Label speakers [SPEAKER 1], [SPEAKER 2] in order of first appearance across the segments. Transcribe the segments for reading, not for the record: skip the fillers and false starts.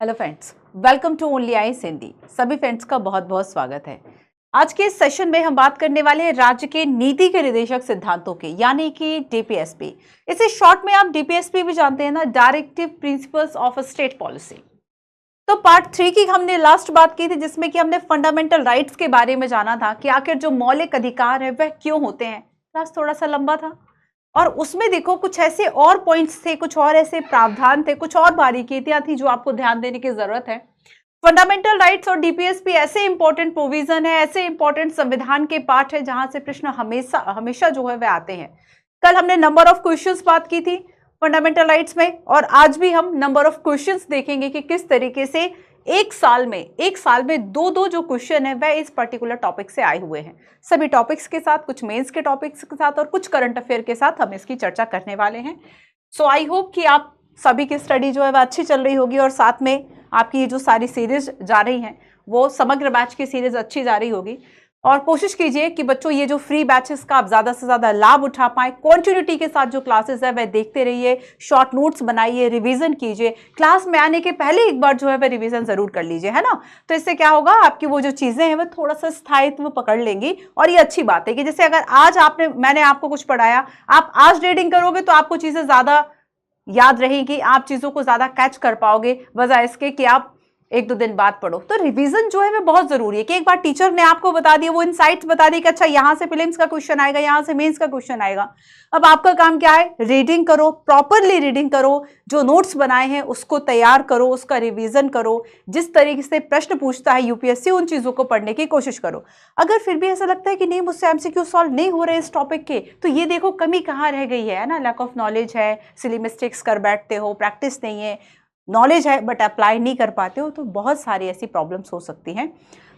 [SPEAKER 1] Hello friends, welcome to only आईज हिंदी। सभी friends का बहुत बहुत स्वागत है। आज के इस सेशन में हम बात करने वाले हैं राज्य के नीति के निर्देशक सिद्धांतों के, यानी कि डीपीएसपी। इसे शॉर्ट में आप डीपीएसपी भी जानते हैं ना, directive principles of a state policy. तो पार्ट 3 की हमने लास्ट बात की थी, जिसमें कि हमने फंडामेंटल राइट्स के बारे में जाना था कि आखिर जो मौलिक अधिकार है वह क्यों होते हैं। क्लास थोड़ा सा लंबा था और उसमें देखो कुछ ऐसे और पॉइंट्स थे, कुछ और ऐसे प्रावधान थे, कुछ और बारीकियां थी जो आपको ध्यान देने की जरूरत है। फंडामेंटल राइट्स और डीपीएसपी ऐसे इंपॉर्टेंट प्रोविजन है, ऐसे इंपॉर्टेंट संविधान के पार्ट है जहां से प्रश्न हमेशा हमेशा जो है वह आते हैं। कल हमने नंबर ऑफ क्वेश्चंस बात की थी फंडामेंटल राइट्स में, और आज भी हम नंबर ऑफ क्वेश्चंस देखेंगे कि किस तरीके से एक साल में दो जो क्वेश्चन है वह इस पर्टिकुलर टॉपिक से आए हुए हैं। सभी टॉपिक्स के साथ, कुछ मेंस के टॉपिक्स के साथ और कुछ करंट अफेयर के साथ हम इसकी चर्चा करने वाले हैं। सो आई होप कि आप सभी की स्टडी जो है वह अच्छी चल रही होगी और साथ में आपकी जो सारी सीरीज जा रही हैं वो समग्र बैच की सीरीज अच्छी जा रही होगी। और कोशिश कीजिए कि बच्चों ये जो फ्री बैचेस का आप ज्यादा से ज्यादा लाभ उठा पाएं। कंटिन्यूटी के साथ जो क्लासेस है वह देखते रहिए, शॉर्ट नोट्स बनाइए, रिवीजन कीजिए। क्लास में आने के पहले एक बार जो है वह रिवीजन जरूर कर लीजिए, है ना। तो इससे क्या होगा, आपकी वो जो चीजें हैं वह थोड़ा सा स्थायित्व पकड़ लेंगी। और ये अच्छी बात है कि जैसे अगर आज मैंने आपको कुछ पढ़ाया, आप आज रीडिंग करोगे तो आपको चीजें ज्यादा याद रहेगी, आप चीजों को ज्यादा कैच कर पाओगे, वजह इसके कि आप एक दो दिन बाद पढ़ो। तो रिवीजन जो है वो बहुत जरूरी है कि एक बार टीचर ने आपको बता दिया, वो इनसाइट्स बता दी कि अच्छा यहां से प्रीलिम्स का क्वेश्चन आएगा, यहां से मेंस का क्वेश्चन आएगा। अब आपका काम क्या है, रीडिंग करो, प्रॉपरली रीडिंग करो, जो नोट्स बनाए हैं उसको तैयार करो, उसका रिवीजन करो। जिस तरीके से प्रश्न पूछता है यूपीएससी, उन चीजों को पढ़ने की कोशिश करो। अगर फिर भी ऐसा लगता है कि नहीं मुझसे एमसीक्यू सॉल्व नहीं हो रहे इस टॉपिक के, तो ये देखो कमी कहाँ रह गई है ना, लैक ऑफ नॉलेज है, सिली मिस्टेक्स कर बैठते हो, प्रैक्टिस नहीं है, नॉलेज है बट अप्लाई नहीं कर पाते हो, तो बहुत सारी ऐसी प्रॉब्लम्स हो सकती हैं।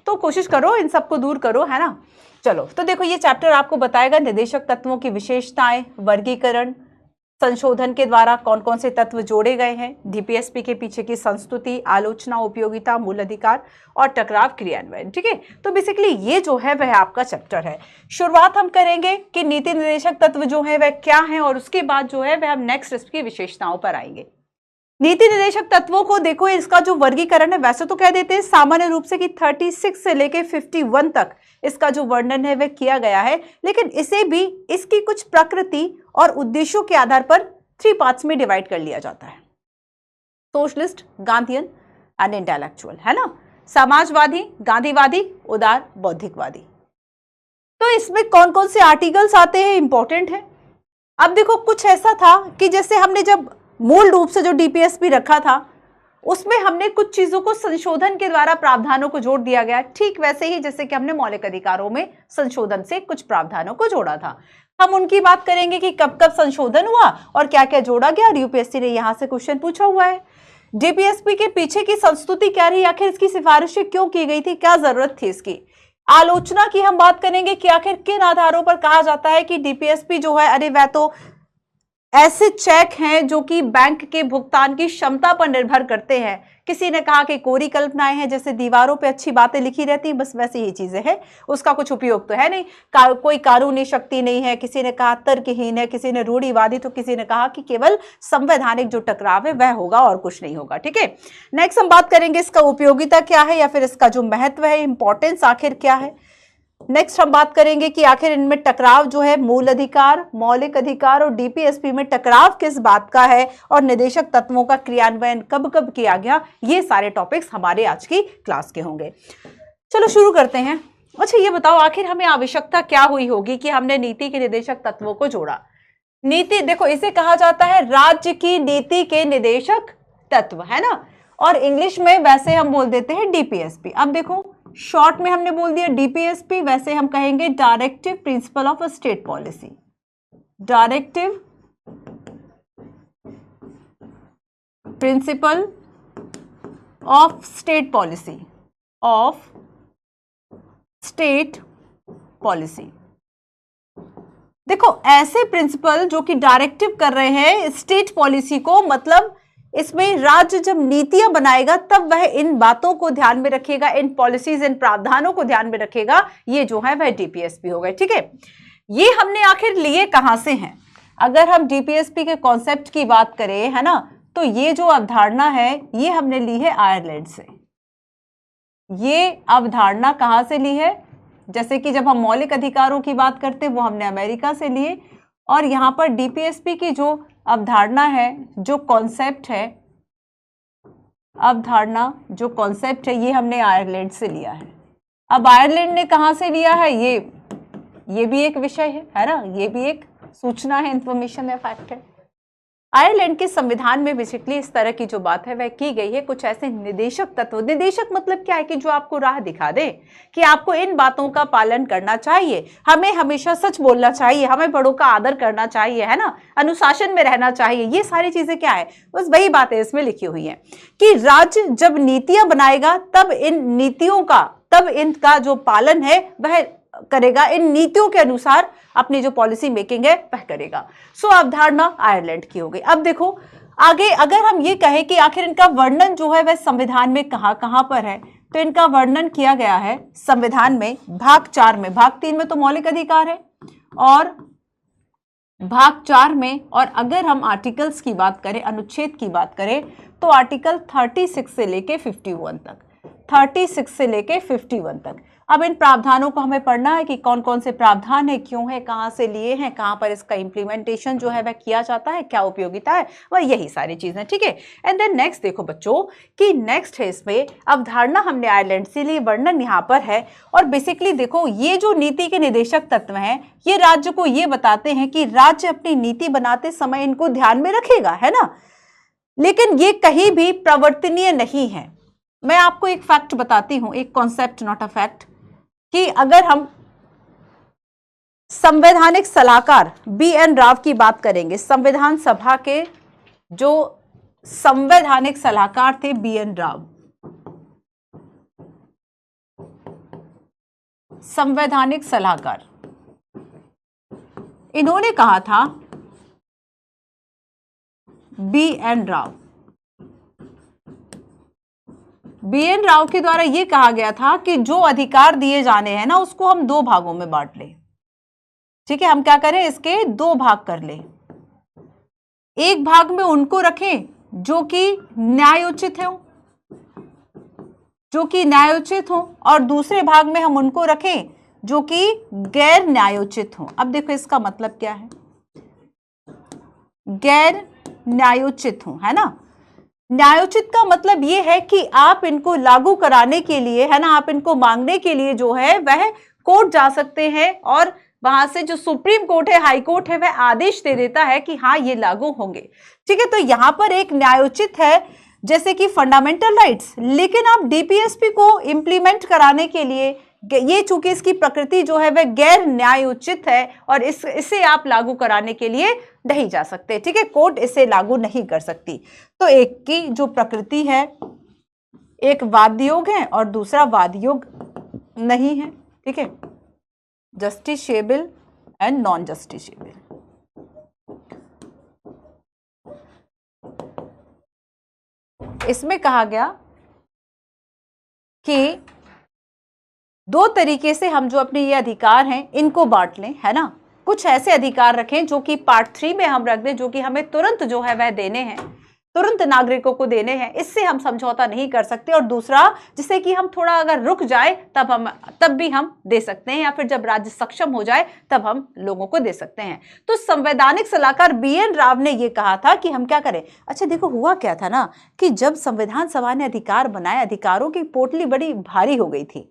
[SPEAKER 1] तो कोशिश करो इन सबको दूर करो, है ना। चलो तो देखो, ये चैप्टर आपको बताएगा निर्देशक तत्वों की विशेषताएं, वर्गीकरण, संशोधन के द्वारा कौन कौन से तत्व जोड़े गए हैं, डीपीएसपी के पीछे की संस्तुति, आलोचना, उपयोगिता, मूल अधिकार और टकराव क्रियान्वयन। ठीक है, तो बेसिकली ये जो है वह आपका चैप्टर है। शुरुआत हम करेंगे कि नीति निर्देशक तत्व जो है वह क्या है, और उसके बाद जो है वह हम नेक्स्ट इसकी विशेषताओं पर आएंगे। नीति निर्देशक तत्वों को देखो, इसका जो वर्गीकरण है वैसे तो कह देते हैं सामान्य रूप से कि 36 से लेके 51 तक इसका जो वर्णन है वह किया गया है, लेकिन इसे भी इसकी कुछ प्रकृति और उद्देश्यों के आधार पर 3 पार्ट्स में डिवाइड कर लिया जाता है। सोशलिस्ट, गांधीयन एंड इंटेलेक्चुअल, है ना। समाजवादी, गांधीवादी, उदार, बौद्धिकवादी। तो इसमें कौन कौन से आर्टिकल्स आते हैं, इंपॉर्टेंट है। अब देखो, कुछ ऐसा था कि जैसे हमने जब मूल रूप से जो डीपीएसपी रखा था उसमें हमने कुछ चीजों को संशोधन के द्वारा प्रावधानों को जोड़ दिया गया, ठीक वैसे ही जैसे कि हमने मौलिक अधिकारों में संशोधन से कुछ प्रावधानों को जोड़ा था। हम उनकी बात करेंगे कि कब कब संशोधन हुआ और क्या क्या जोड़ा गया, और यूपीएससी ने यहां से क्वेश्चन पूछा हुआ है। डीपीएसपी के पीछे की संस्तुति क्या रही, आखिर इसकी सिफारिशें क्यों की गई थी, क्या जरूरत थी इसकी। आलोचना की हम बात करेंगे कि आखिर किन आधारों पर कहा जाता है कि डीपीएसपी जो है, अरे वह तो ऐसे चेक हैं जो कि बैंक के भुगतान की क्षमता पर निर्भर करते हैं। किसी ने कहा कि कोरी कल्पनाएं हैं, जैसे दीवारों पे अच्छी बातें लिखी रहती, बस वैसी ही चीजें हैं, उसका कुछ उपयोग तो है नहीं, कोई कानूनी शक्ति नहीं है। किसी ने कहा तर्कहीन है, किसी ने रूढ़िवादी, तो किसी ने कहा कि केवल संवैधानिक जो टकराव है वह होगा और कुछ नहीं होगा। ठीक है, नेक्स्ट हम बात करेंगे इसका उपयोगिता क्या है, या फिर इसका जो महत्व है, इंपॉर्टेंस आखिर क्या है। नेक्स्ट हम बात करेंगे कि आखिर इनमें टकराव जो है, मूल अधिकार, मौलिक अधिकार और डीपीएसपी में टकराव किस बात का है, और निर्देशक तत्वों का क्रियान्वयन कब कब किया गया। ये सारे टॉपिक्स हमारे आज की क्लास के होंगे। चलो शुरू करते हैं। अच्छा ये बताओ, आखिर हमें आवश्यकता क्या हुई होगी कि हमने नीति के निर्देशक तत्वों को जोड़ा। नीति देखो, इसे कहा जाता है राज्य की नीति के निर्देशक तत्व, है ना, और इंग्लिश में वैसे हम बोल देते हैं डीपीएसपी। अब देखो, शॉर्ट में हमने बोल दिया डीपीएसपी, वैसे हम कहेंगे directive principle of a state policy. Directive principle of state policy, of state policy. देखो, ऐसे प्रिंसिपल जो कि डायरेक्टिव कर रहे हैं स्टेट पॉलिसी को, मतलब इसमें राज्य जब नीतियां बनाएगा तब वह इन बातों को ध्यान में रखेगा, इन पॉलिसीज, इन प्रावधानों को ध्यान में रखेगा। ये जो है वह डीपीएसपी होगा। ठीक है, ये हमने आखिर लिए कहां से हैं। अगर हम डीपीएसपी के कॉन्सेप्ट की बात करें, है ना, तो ये जो अवधारणा है ये हमने ली है आयरलैंड से। ये अवधारणा कहाँ से ली है? जैसे कि जब हम मौलिक अधिकारों की बात करते हैं वो हमने अमेरिका से लिए, और यहाँ पर डीपीएसपी की जो अवधारणा है, जो कॉन्सेप्ट है, अवधारणा जो कॉन्सेप्ट है, ये हमने आयरलैंड से लिया है। अब आयरलैंड ने कहाँ से लिया है, ये भी एक विषय है ना, ये भी एक सूचना है, इंफॉर्मेशन है, फैक्ट है। आयरलैंड के संविधान में बेसिकली इस तरह की जो बात है वह की गई है, कुछ ऐसे निदेशक तत्व। निदेशक मतलब क्या है कि जो आपको राह दिखा दे कि आपको इन बातों का पालन करना चाहिए, हमें हमेशा सच बोलना चाहिए, हमें बड़ों का आदर करना चाहिए, है ना, अनुशासन में रहना चाहिए। ये सारी चीजें क्या है, बस वही बातें इसमें लिखी हुई है कि राज्य जब नीतियां बनाएगा तब इन नीतियों का, तब इनका जो पालन है वह करेगा, इन नीतियों के अनुसार अपनी जो पॉलिसी मेकिंग है वह करेगा। सो अवधारणा आयरलैंड की हो गई। अब देखो आगे, अगर हम ये कहें कि आखिर इनका वर्णन जो है वह संविधान में कहां पर है, तो इनका वर्णन किया गया है संविधान में भाग 4 में। भाग 3 में तो मौलिक अधिकार है और भाग 4 में, और अगर हम आर्टिकल्स की बात करें, अनुच्छेद की बात करें, तो आर्टिकल 36 से लेके 51 तक, 36 से लेके 51 तक। अब इन प्रावधानों को हमें पढ़ना है कि कौन कौन से प्रावधान है, क्यों है, कहाँ से लिए हैं, कहाँ पर इसका इंप्लीमेंटेशन जो है वह किया जाता है, क्या उपयोगिता है, वह यही सारी चीजें, ठीक है। एंड देन नेक्स्ट देखो बच्चों कि नेक्स्ट है इसमें अवधारणा हमने आयरलैंड से लिए, वर्णन यहाँ पर है। और बेसिकली देखो ये जो नीति के निदेशक तत्व हैं ये राज्य को ये बताते हैं कि राज्य अपनी नीति बनाते समय इनको ध्यान में रखेगा, है ना, लेकिन ये कहीं भी प्रवर्तनीय नहीं है। मैं आपको एक फैक्ट बताती हूं, एक कॉन्सेप्ट नॉट अ फैक्ट, कि अगर हम संवैधानिक सलाहकार BN राव की बात करेंगे, संविधान सभा के जो संवैधानिक सलाहकार थे BN राव, संवैधानिक सलाहकार, इन्होंने कहा था, BN राव, BN राव के द्वारा यह कहा गया था कि जो अधिकार दिए जाने हैं ना उसको हम 2 भागों में बांट लें, ठीक है, हम क्या करें, इसके 2 भाग कर लें। एक भाग में उनको रखें जो कि न्यायोचित हो, जो कि न्यायोचित हो, और दूसरे भाग में हम उनको रखें जो कि गैर न्यायोचित हो। अब देखो इसका मतलब क्या है, गैर न्यायोचित हो, है ना। न्यायोचित का मतलब ये है कि आप इनको लागू कराने के लिए, है ना, आप इनको मांगने के लिए जो है वह कोर्ट जा सकते हैं, और वहां से जो सुप्रीम कोर्ट है, हाई कोर्ट है, वह आदेश दे देता है कि हाँ ये लागू होंगे, ठीक है। तो यहां पर एक न्यायोचित है जैसे कि फंडामेंटल राइट्स, लेकिन आप डीपीएसपी को इंप्लीमेंट कराने के लिए, ये चूंकि इसकी प्रकृति जो है वह गैर न्यायोचित है और इसे आप लागू कराने के लिए नहीं जा सकते, ठीक है, कोर्ट इसे लागू नहीं कर सकती। तो एक की जो प्रकृति है, एक वाद योग है और दूसरा वाद योग नहीं है, ठीक है, जस्टिसेबल एंड नॉन जस्टिसेबल। इसमें कहा गया कि 2 तरीके से हम जो अपने ये अधिकार हैं इनको बांट लें, है ना। कुछ ऐसे अधिकार रखें जो कि पार्ट 3 में हम रख दें, जो कि हमें तुरंत जो है वह देने हैं, तुरंत नागरिकों को देने हैं, इससे हम समझौता नहीं कर सकते। और दूसरा जिससे कि हम थोड़ा अगर रुक जाए तब भी हम दे सकते हैं, या फिर जब राज्य सक्षम हो जाए तब हम लोगों को दे सकते हैं। तो संवैधानिक सलाहकार BN राव ने यह कहा था कि हम क्या करें। अच्छा देखो हुआ क्या था ना कि जब संविधान सभा ने अधिकार बनाए, अधिकारों की पोटली बड़ी भारी हो गई थी,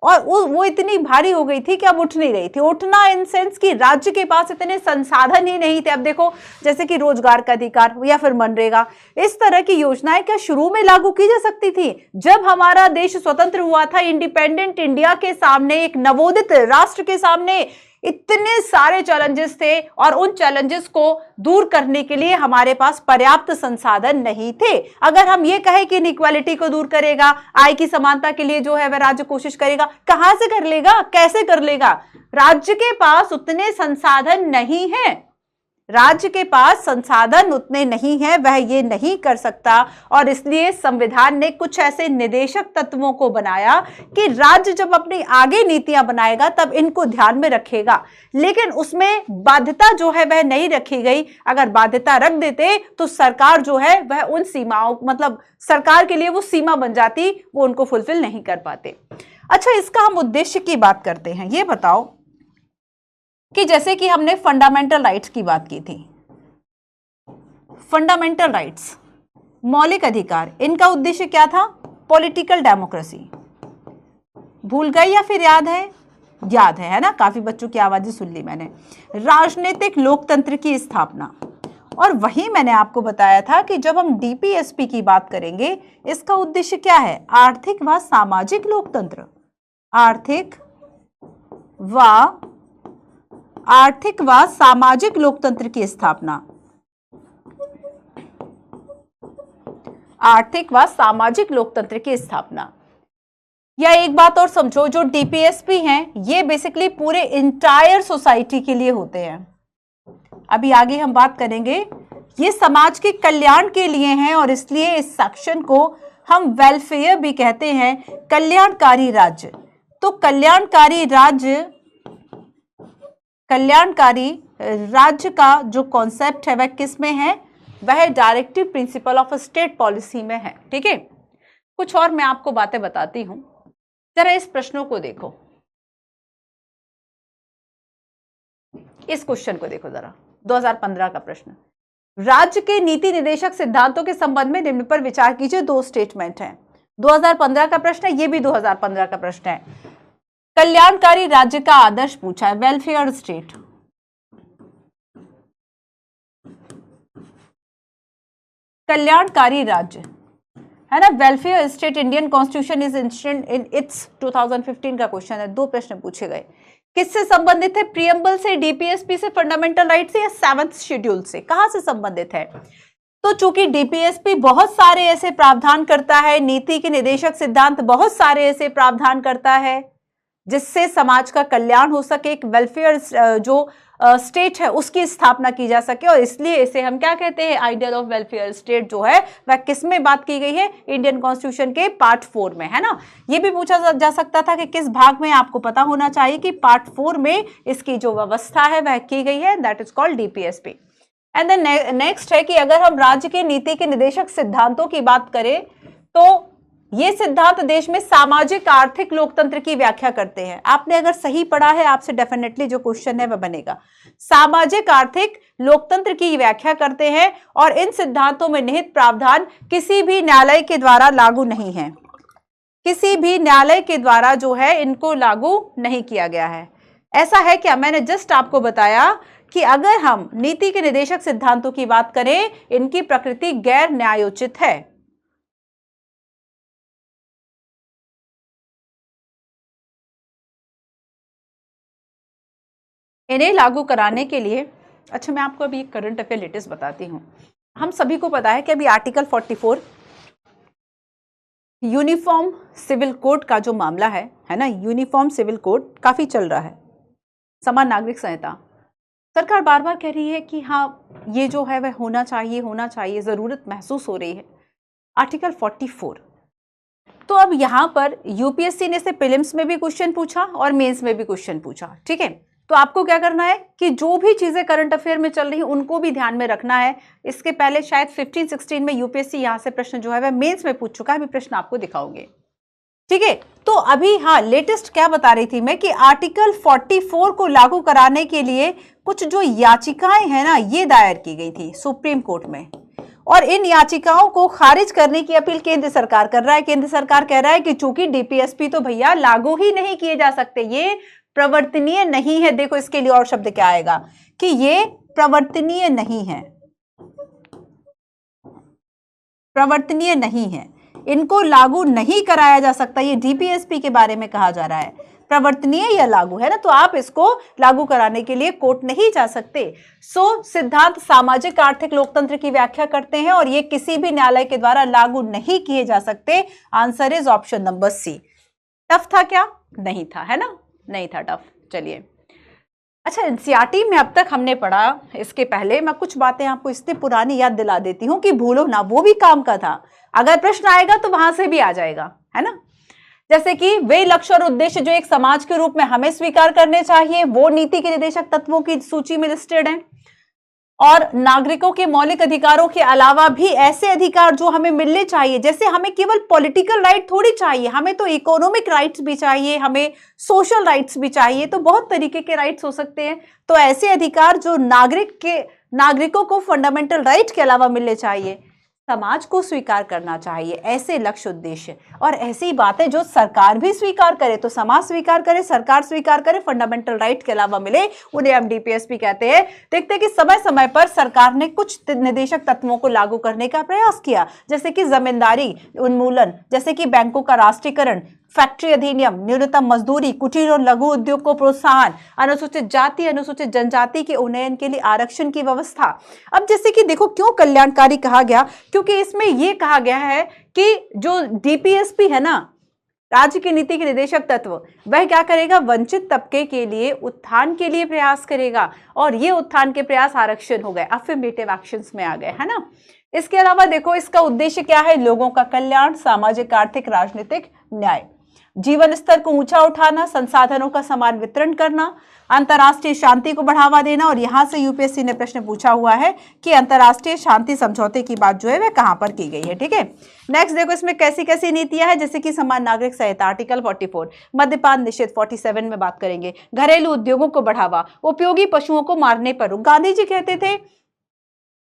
[SPEAKER 1] और वो इतनी भारी हो गई थी कि अब उठ नहीं रही थी। उठना इन सेंस कि राज्य के पास इतने संसाधन ही नहीं थे। अब देखो जैसे कि रोजगार का अधिकार या फिर मनरेगा, इस तरह की योजनाएं क्या शुरू में लागू की जा सकती थी? जब हमारा देश स्वतंत्र हुआ था, इंडिपेंडेंट इंडिया के सामने, एक नवोदित राष्ट्र के सामने इतने सारे चैलेंजेस थे, और उन चैलेंजेस को दूर करने के लिए हमारे पास पर्याप्त संसाधन नहीं थे। अगर हम ये कहें कि इनइक्वालिटी को दूर करेगा, आय की समानता के लिए जो है वह राज्य कोशिश करेगा, कहां से कर लेगा, कैसे कर लेगा? राज्य के पास उतने संसाधन नहीं है। राज्य के पास संसाधन उतने नहीं है, वह ये नहीं कर सकता, और इसलिए संविधान ने कुछ ऐसे निदेशक तत्वों को बनाया कि राज्य जब अपनी आगे नीतियां बनाएगा तब इनको ध्यान में रखेगा, लेकिन उसमें बाध्यता जो है वह नहीं रखी गई। अगर बाध्यता रख देते तो सरकार जो है वह उन सीमाओं, मतलब सरकार के लिए वो सीमा बन जाती, वो उनको फुलफिल नहीं कर पाते। अच्छा, इसका हम उद्देश्य की बात करते हैं। ये बताओ कि जैसे कि हमने फंडामेंटल राइट्स की बात की थी, फंडामेंटल राइट्स, मौलिक अधिकार, इनका उद्देश्य क्या था? Political democracy. भूल गए या फिर याद है? याद है ना? काफी बच्चों की आवाजें सुन ली मैंने। राजनीतिक लोकतंत्र की स्थापना, और वही मैंने आपको बताया था कि जब हम डीपीएसपी की बात करेंगे, इसका उद्देश्य क्या है? आर्थिक व सामाजिक लोकतंत्र, आर्थिक व सामाजिक लोकतंत्र की स्थापना, आर्थिक व सामाजिक लोकतंत्र की स्थापना। या एक बात और समझो, जो डीपीएसपी हैं ये बेसिकली पूरे इंटायर सोसाइटी के लिए होते हैं। अभी आगे हम बात करेंगे, ये समाज के कल्याण के लिए हैं, और इसलिए इस सेक्शन को हम वेलफेयर भी कहते हैं, कल्याणकारी राज्य। तो कल्याणकारी राज्य का जो कॉन्सेप्ट है वह किस में है? वह directive principle of state policy में है। ठीक है, कुछ और मैं आपको बातें बताती हूं। जरा इस प्रश्नों को देखो, इस क्वेश्चन को देखो जरा, 2015 का प्रश्न। राज्य के नीति निदेशक सिद्धांतों के संबंध में निम्न पर विचार कीजिए। 2 स्टेटमेंट हैं। 2015 का प्रश्न है, ये भी 2015 का प्रश्न है। कल्याणकारी राज्य का आदर्श पूछा है, वेलफेयर स्टेट। कल्याणकारी राज्य है ना, welfare state Indian constitution is instant in its 2015 का क्वेश्चन है। 2 प्रश्न पूछे गए। किससे संबंधित है? प्रियम्बल से, डीपीएसपी से, फंडामेंटल राइट से, या 7th शेड्यूल से? कहां से संबंधित है? तो चूंकि डीपीएसपी बहुत सारे ऐसे प्रावधान करता है, नीति के निदेशक सिद्धांत बहुत सारे ऐसे प्रावधान करता है जिससे समाज का कल्याण हो सके, एक वेलफेयर जो स्टेट है उसकी स्थापना की जा सके, और इसलिए इसे हम क्या कहते हैं? आइडियल ऑफ वेलफेयर स्टेट जो है वह किस में बात की गई है? इंडियन कॉन्स्टिट्यूशन के पार्ट 4 में, है ना। ये भी पूछा जा सकता था कि किस भाग में, आपको पता होना चाहिए कि पार्ट 4 में इसकी जो व्यवस्था है वह की गई है, that is called DPSP. And then next है कि अगर हम राज्य के नीति के निदेशक सिद्धांतों की बात करें तो ये सिद्धांत देश में सामाजिक आर्थिक लोकतंत्र की व्याख्या करते हैं। आपने अगर सही पढ़ा है, आपसे डेफिनेटली जो क्वेश्चन है वह बनेगा। सामाजिक आर्थिक लोकतंत्र की व्याख्या करते हैं, और इन सिद्धांतों में निहित प्रावधान किसी भी न्यायालय के द्वारा लागू नहीं है, किसी भी न्यायालय के द्वारा जो है इनको लागू नहीं किया गया है। ऐसा है क्या? मैंने जस्ट आपको बताया कि अगर हम नीति के निदेशक सिद्धांतों की बात करें, इनकी प्रकृति गैर न्यायोचित है। इन्हें लागू कराने के लिए, अच्छा मैं आपको अभी करंट अफेयर लेटेस्ट बताती हूँ। हम सभी को पता है कि अभी आर्टिकल 44 यूनिफॉर्म सिविल कोड का जो मामला है ना, यूनिफॉर्म सिविल कोड काफी चल रहा है, समान नागरिक संहिता। सरकार बार बार कह रही है कि हाँ ये जो है वह होना चाहिए, जरूरत महसूस हो रही है। आर्टिकल 44, तो अब यहां पर यूपीएससी ने से प्रीलिम्स में भी क्वेश्चन पूछा और मेंस में भी क्वेश्चन पूछा। ठीक है, तो आपको क्या करना है कि जो भी चीजें करंट अफेयर में चल रही हैं उनको भी ध्यान में रखना है। इसके पहले शायद 15-16 में यूपीएससी यहां से प्रश्न जो है वह मेंस में पूछ चुका है, अभी प्रश्न आपको दिखाऊंगे। ठीक है, तो अभी हाँ लेटेस्ट क्या बता रही थी मैं कि आर्टिकल 44 को लागू कराने के लिए कुछ जो याचिकाएं हैं ना, ये दायर की गई थी सुप्रीम कोर्ट में, और इन याचिकाओं को खारिज करने की अपील केंद्र सरकार कर रहा है। केंद्र सरकार कह रहा है कि चूंकि डीपीएसपी तो भैया लागू ही नहीं किए जा सकते, ये प्रवर्तनीय नहीं है। देखो इसके लिए और शब्द क्या आएगा कि ये प्रवर्तनीय नहीं है, प्रवर्तनीय नहीं है, इनको लागू नहीं कराया जा सकता। ये डीपीएसपी के बारे में कहा जा रहा है, प्रवर्तनीय या लागू है ना, तो आप इसको लागू कराने के लिए कोर्ट नहीं जा सकते। सिद्धांत सामाजिक आर्थिक लोकतंत्र की व्याख्या करते हैं और ये किसी भी न्यायालय के द्वारा लागू नहीं किए जा सकते। Answer is option number C. Tough था क्या? नहीं था, है ना, नहीं था टफ। चलिए अच्छा, एनसीईआरटी में अब तक हमने पढ़ा, इसके पहले मैं कुछ बातें आपको इसलिए पुरानी याद दिला देती हूँ कि भूलो ना, वो भी काम का था, अगर प्रश्न आएगा तो वहां से भी आ जाएगा, है ना। जैसे कि वे लक्ष्य और उद्देश्य जो एक समाज के रूप में हमें स्वीकार करने चाहिए, वो नीति के निर्देशक तत्वों की सूची में लिस्टेड है। और नागरिकों के मौलिक अधिकारों के अलावा भी ऐसे अधिकार जो हमें मिलने चाहिए, जैसे हमें केवल पॉलिटिकल राइट थोड़ी चाहिए, हमें तो इकोनॉमिक राइट्स भी चाहिए, हमें सोशल राइट्स भी चाहिए, तो बहुत तरीके के राइट्स हो सकते हैं। तो ऐसे अधिकार जो नागरिकों को फंडामेंटल राइट के अलावा मिलने चाहिए, समाज को स्वीकार करना चाहिए, ऐसे लक्ष्य उद्देश्य और ऐसी बातें जो सरकार भी स्वीकार करे, तो समाज स्वीकार करे, सरकार स्वीकार करे, फंडामेंटल राइट के अलावा मिले, उन्हें हम डीपीएसपी कहते हैं। देखते हैं कि समय समय पर सरकार ने कुछ निर्देशक तत्वों को लागू करने का प्रयास किया, जैसे कि जमींदारी उन्मूलन, जैसे कि बैंकों का राष्ट्रीयकरण, फैक्ट्री अधिनियम, न्यूनतम मजदूरी, कुटीर और लघु उद्योग को प्रोत्साहन, अनुसूचित जाति अनुसूचित जनजाति के उन्नयन के लिए आरक्षण की व्यवस्था। अब जैसे कि देखो क्यों कल्याणकारी कहा गया, क्योंकि इसमें यह कहा गया है कि जो डीपीएसपी है ना, राज्य की नीति के निर्देशक तत्व, वह क्या करेगा, वंचित तबके के लिए उत्थान के लिए प्रयास करेगा, और ये उत्थान के प्रयास आरक्षण हो गए, अफर्मेटिव एक्शंस में आ गए, है ना। इसके अलावा देखो इसका उद्देश्य क्या है, लोगों का कल्याण, सामाजिक आर्थिक राजनीतिक न्याय, जीवन स्तर को ऊंचा उठाना, संसाधनों का समान वितरण करना, अंतर्राष्ट्रीय शांति को बढ़ावा देना। और यहां से यूपीएससी ने प्रश्न पूछा हुआ है कि अंतर्राष्ट्रीय शांति समझौते की बात जो है वह कहां पर की गई है, ठीक है। नेक्स्ट देखो इसमें कैसी कैसी नीतियां हैं, जैसे कि समान नागरिक संहिता आर्टिकल 44, मद्यपान निषेध 47 में बात करेंगे, घरेलू उद्योगों को बढ़ावा, उपयोगी पशुओं को मारने पर रोक, गांधी जी कहते थे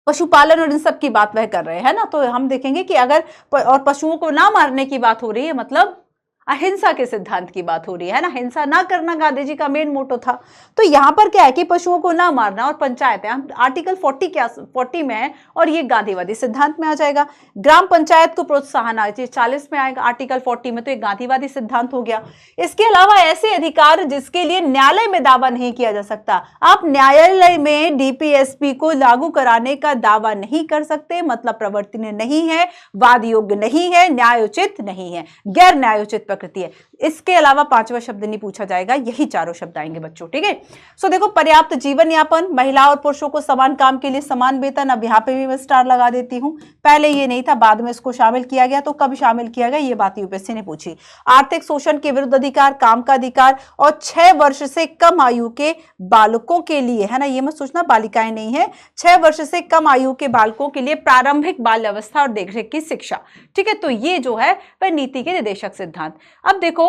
[SPEAKER 1] पशुपालन और इन सब की बात वह कर रहे हैं ना, तो हम देखेंगे कि अगर और पशुओं को ना मारने की बात हो रही है, मतलब अहिंसा के सिद्धांत की बात हो रही है ना, हिंसा ना करना गांधी जी का मेन मोटो था। तो यहां पर क्या है कि पशुओं को ना मारना, और पंचायत है आर्टिकल 40 में है, और ये गांधीवादी सिद्धांत में आ जाएगा। ग्राम पंचायत को प्रोत्साहन 40 में आएगा, आर्टिकल 40 में, तो एक गांधीवादी सिद्धांत हो गया। इसके अलावा ऐसे अधिकार जिसके लिए न्यायालय में दावा नहीं किया जा सकता, आप न्यायालय में डीपीएसपी को लागू कराने का दावा नहीं कर सकते, मतलब प्रवर्तनीय नहीं है, वाद योग्य नहीं है, न्यायोचित नहीं है, गैर न्यायोचित प्रकृति है। इसके अलावा पांचवा शब्द नहीं पूछा जाएगा, यही चारों शब्द आएंगे बच्चों, ठीक है। सो देखो पर्याप्त जीवन यापन, महिला और पुरुषों को समान काम के लिए समान वेतन, अब यहाँ पे भी मैं स्टार लगा देती हूँ, पहले ये नहीं था, बाद में इसको शामिल किया गया, तो कब शामिल किया गया ये बात यूपीएससी ने पूछी। आर्थिक शोषण के विरुद्ध अधिकार, काम का अधिकार, और 6 वर्ष से कम आयु के बालकों के लिए, है ना, ये मत सोचना बालिकाएं नहीं है, 6 वर्ष से कम आयु के बालकों के लिए प्रारंभिक बाल अवस्था और देखरेख की शिक्षा, ठीक है। तो ये जो है वह नीति के निर्देशक सिद्धांत। अब देखो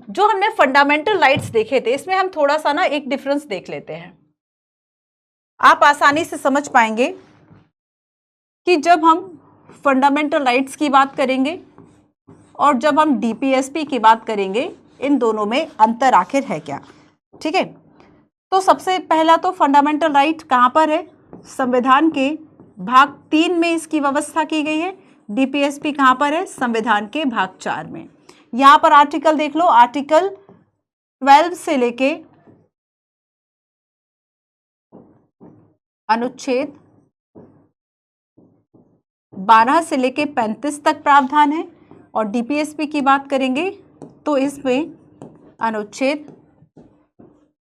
[SPEAKER 1] जो हमने फंडामेंटल राइट्स देखे थे, इसमें हम थोड़ा सा ना एक डिफरेंस देख लेते हैं, आप आसानी से समझ पाएंगे कि जब हम फंडामेंटल राइट्स की बात करेंगे और जब हम डीपीएसपी की बात करेंगे, इन दोनों में अंतर आखिर है क्या, ठीक है। तो सबसे पहला तो फंडामेंटल राइट कहां पर है, संविधान के भाग 3 में इसकी व्यवस्था की गई है। डीपीएसपी कहां पर है, संविधान के भाग 4 में। यहां पर आर्टिकल देख लो, आर्टिकल 12 से लेके अनुच्छेद 12 से लेके 35 तक प्रावधान है, और डीपीएसपी की बात करेंगे तो इसमें अनुच्छेद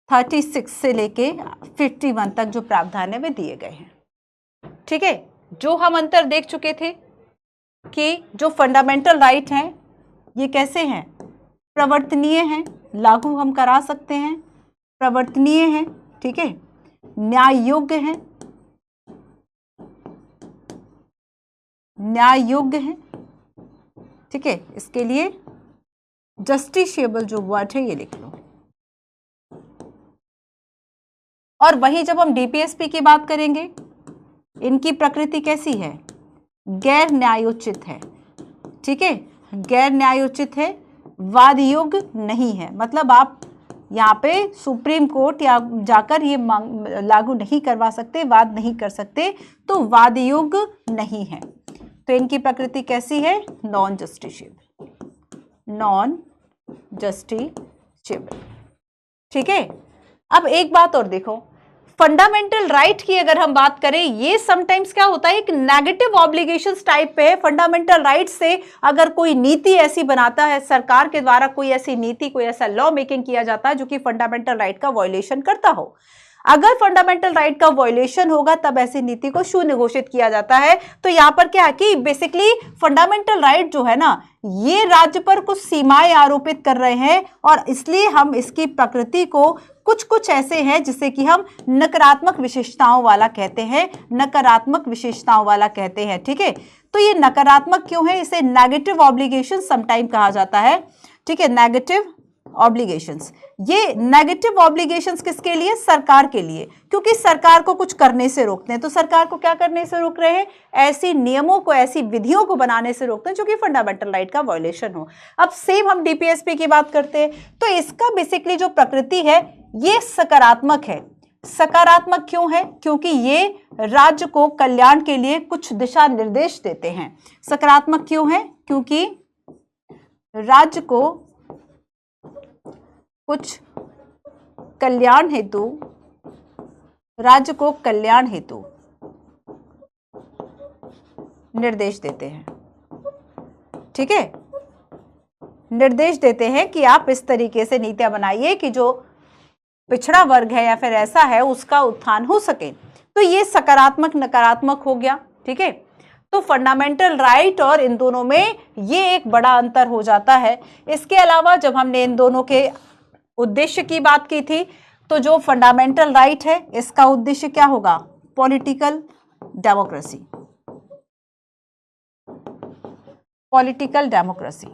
[SPEAKER 1] 36 से लेके 51 तक जो प्रावधान है वे दिए गए हैं, ठीक है। जो हम अंतर देख चुके थे कि जो फंडामेंटल राइट हैं ये कैसे हैं, प्रवर्तनीय हैं, लागू हम करा सकते हैं, प्रवर्तनीय हैं, ठीक है, न्याय योग्य हैं, न्याय योग्य हैं, ठीक है। इसके लिए जस्टिशिएबल जो वर्ड है ये लिख लो। और वही जब हम डीपीएसपी की बात करेंगे, इनकी प्रकृति कैसी है, गैर न्यायोचित है, ठीक है, गैर न्यायोचित है, वाद योग्य नहीं है, मतलब आप यहाँ पे सुप्रीम कोर्ट या जाकर ये लागू नहीं करवा सकते, वाद नहीं कर सकते, तो वाद योग्य नहीं है। तो इनकी प्रकृति कैसी है, नॉन जस्टिशिएबल, नॉन जस्टिशिएबल, ठीक है। अब एक बात और देखो, फंडामेंटल राइट की अगर हम बात करें, ये समटाइम्स क्या होता है, एक नेगेटिव ऑब्लिगेशंस टाइप पे है। फंडामेंटल राइट से अगर कोई नीति ऐसी बनाता है, सरकार के द्वारा कोई ऐसी नीति, कोई ऐसा लॉ मेकिंग किया जाता है जो कि फंडामेंटल राइट का वायलेशन करता हो, अगर फंडामेंटल राइट का वायलेशन होगा तब ऐसी नीति को शून्य घोषित किया जाता है। तो यहां पर क्या है कि बेसिकली फंडामेंटल राइट जो है ना, ये राज्य पर कुछ सीमाएं आरोपित कर रहे हैं, और इसलिए हम इसकी प्रकृति को कुछ ऐसे हैं जिसे कि हम नकारात्मक विशेषताओं वाला कहते हैं, नकारात्मक विशेषताओं वाला कहते हैं। ठीक है, तो ये नकारात्मक क्यों है, इसे नेगेटिव ऑब्लिगेशन समटाइम कहा जाता है। ठीक है, नेगेटिव ऑब्लिगेशंस। ये नेगेटिव ऑब्लिगेशंस किसके लिए, सरकार के लिए, क्योंकि सरकार को कुछ करने से रोकते हैं। तो सरकार को क्या करने से रोक रहे हैं, ऐसी नियमों को, ऐसी विधियों को बनाने से रोकते हैं जो कि फंडामेंटल राइट का वायलेशन हो। अब सेम हम डीपीएसपी की बात करते हैं, तो इसका बेसिकली जो प्रकृति है ये सकारात्मक है। सकारात्मक क्यों है, क्योंकि ये राज्य को कल्याण के लिए कुछ दिशा निर्देश देते हैं। सकारात्मक क्यों है, क्योंकि राज्य को कुछ कल्याण हेतु, राज्य को कल्याण हेतु निर्देश देते हैं। ठीक है, निर्देश देते हैं कि आप इस तरीके से नीतियां बनाइए कि जो पिछड़ा वर्ग है या फिर ऐसा है उसका उत्थान हो सके। तो ये सकारात्मक नकारात्मक हो गया। ठीक है, तो फंडामेंटल राइट और इन दोनों में ये एक बड़ा अंतर हो जाता है। इसके अलावा जब हमने इन दोनों के उद्देश्य की बात की थी, तो जो फंडामेंटल राइट है इसका उद्देश्य क्या होगा, पॉलिटिकल डेमोक्रेसी, पॉलिटिकल डेमोक्रेसी।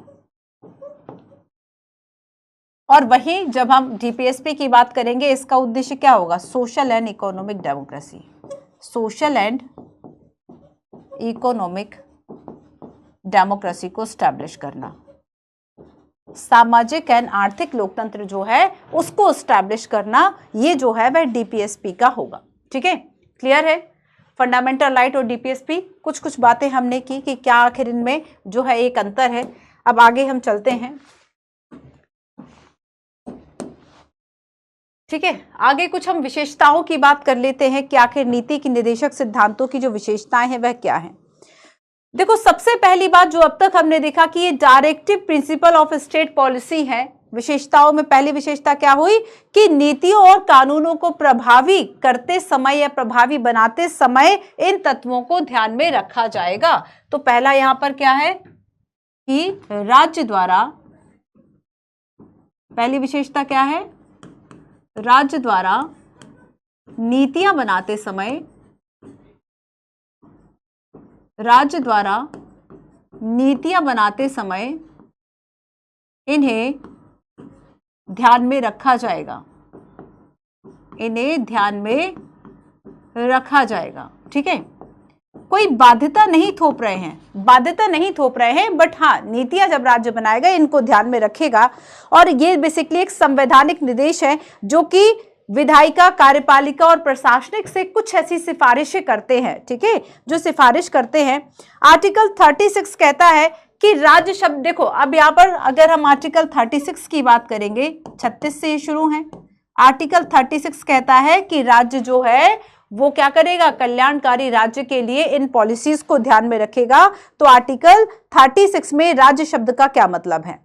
[SPEAKER 1] और वहीं जब हम डीपीएसपी की बात करेंगे, इसका उद्देश्य क्या होगा, social and economic democracy, social and economic democracy को स्टैब्लिश करना, सामाजिक एंड आर्थिक लोकतंत्र जो है उसको स्टैब्लिश करना, ये जो है वह डीपीएसपी का होगा। ठीक है, क्लियर है। फंडामेंटल राइट और डीपीएसपी, कुछ बातें हमने की कि क्या आखिर इनमें जो है एक अंतर है। अब आगे हम चलते हैं। ठीक है, आगे कुछ हम विशेषताओं की बात कर लेते हैं कि आखिर नीति की निर्देशक सिद्धांतों की जो विशेषताएं हैं वह क्या है। देखो, सबसे पहली बात जो अब तक हमने देखा कि ये directive principle of state policy है। विशेषताओं में पहली विशेषता क्या हुई कि नीतियों और कानूनों को प्रभावी करते समय या प्रभावी बनाते समय इन तत्वों को ध्यान में रखा जाएगा। तो पहला यहां पर क्या है कि राज्य द्वारा, पहली विशेषता क्या है, राज्य द्वारा नीतियां बनाते समय, राज्य द्वारा नीतियां बनाते समय इन्हें ध्यान में रखा जाएगा, इन्हें ध्यान में रखा जाएगा। ठीक है, कोई बाध्यता नहीं थोप रहे हैं, बाध्यता नहीं थोप रहे हैं, बट हाँ, नीतियां जब राज्य बनाएगा इनको ध्यान में रखेगा। और ये बेसिकली एक संवैधानिक निर्देश है जो कि विधायिका, कार्यपालिका और प्रशासनिक से कुछ ऐसी सिफारिशें करते हैं। ठीक है, जो सिफारिश करते हैं। आर्टिकल 36 कहता है कि राज्य शब्द, देखो अब यहाँ पर अगर हम आर्टिकल 36 की बात करेंगे, 36 से शुरू है। आर्टिकल 36 कहता है कि राज्य जो है वो क्या करेगा, कल्याणकारी राज्य के लिए इन पॉलिसीज को ध्यान में रखेगा। तो आर्टिकल 36 में राज्य शब्द का क्या मतलब है,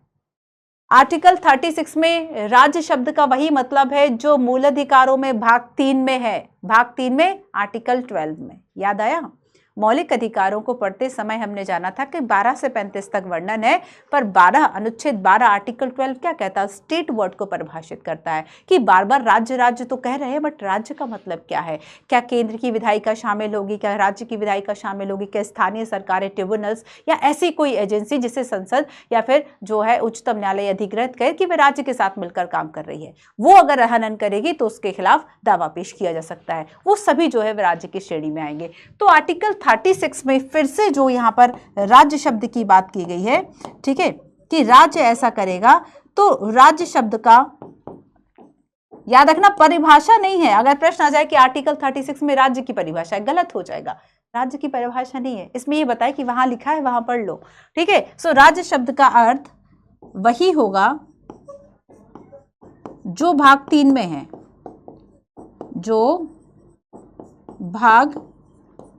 [SPEAKER 1] आर्टिकल 36 में राज्य शब्द का वही मतलब है जो मूल अधिकारों में भाग 3 में है, भाग 3 में आर्टिकल 12 में। याद आया, मौलिक अधिकारों को पढ़ते समय हमने जाना था कि 12 से 35 तक वर्णन है, पर 12 अनुच्छेद 12 आर्टिकल 12 क्या कहता है, स्टेट वर्ड को परिभाषित करता है कि बार बार राज्य राज्य तो कह रहे हैं, बट राज्य का मतलब क्या है। क्या केंद्र की विधायिका शामिल होगी, क्या राज्य की विधायिका शामिल होगी, क्या स्थानीय सरकारें, ट्रिब्यूनल्स या ऐसी कोई एजेंसी जिसे संसद या फिर जो है उच्चतम न्यायालय अधिकृत कहे कि वह राज्य के साथ मिलकर काम कर रही है, वो अगर हनन करेगी तो उसके खिलाफ दावा पेश किया जा सकता है। वो सभी जो है राज्य की श्रेणी में आएंगे। तो आर्टिकल 36 में फिर से जो यहां पर राज्य शब्द की बात की गई है, ठीक है, कि राज्य ऐसा करेगा, तो राज्य शब्द का याद रखना परिभाषा नहीं है। अगर प्रश्न आ जाए कि आर्टिकल 36 में राज्य की परिभाषा है, गलत हो जाएगा। राज्य की परिभाषा नहीं है, इसमें ये बताए कि वहां लिखा है वहां पढ़ लो। ठीक है, सो राज्य शब्द का अर्थ वही होगा जो भाग 3 में है, जो भाग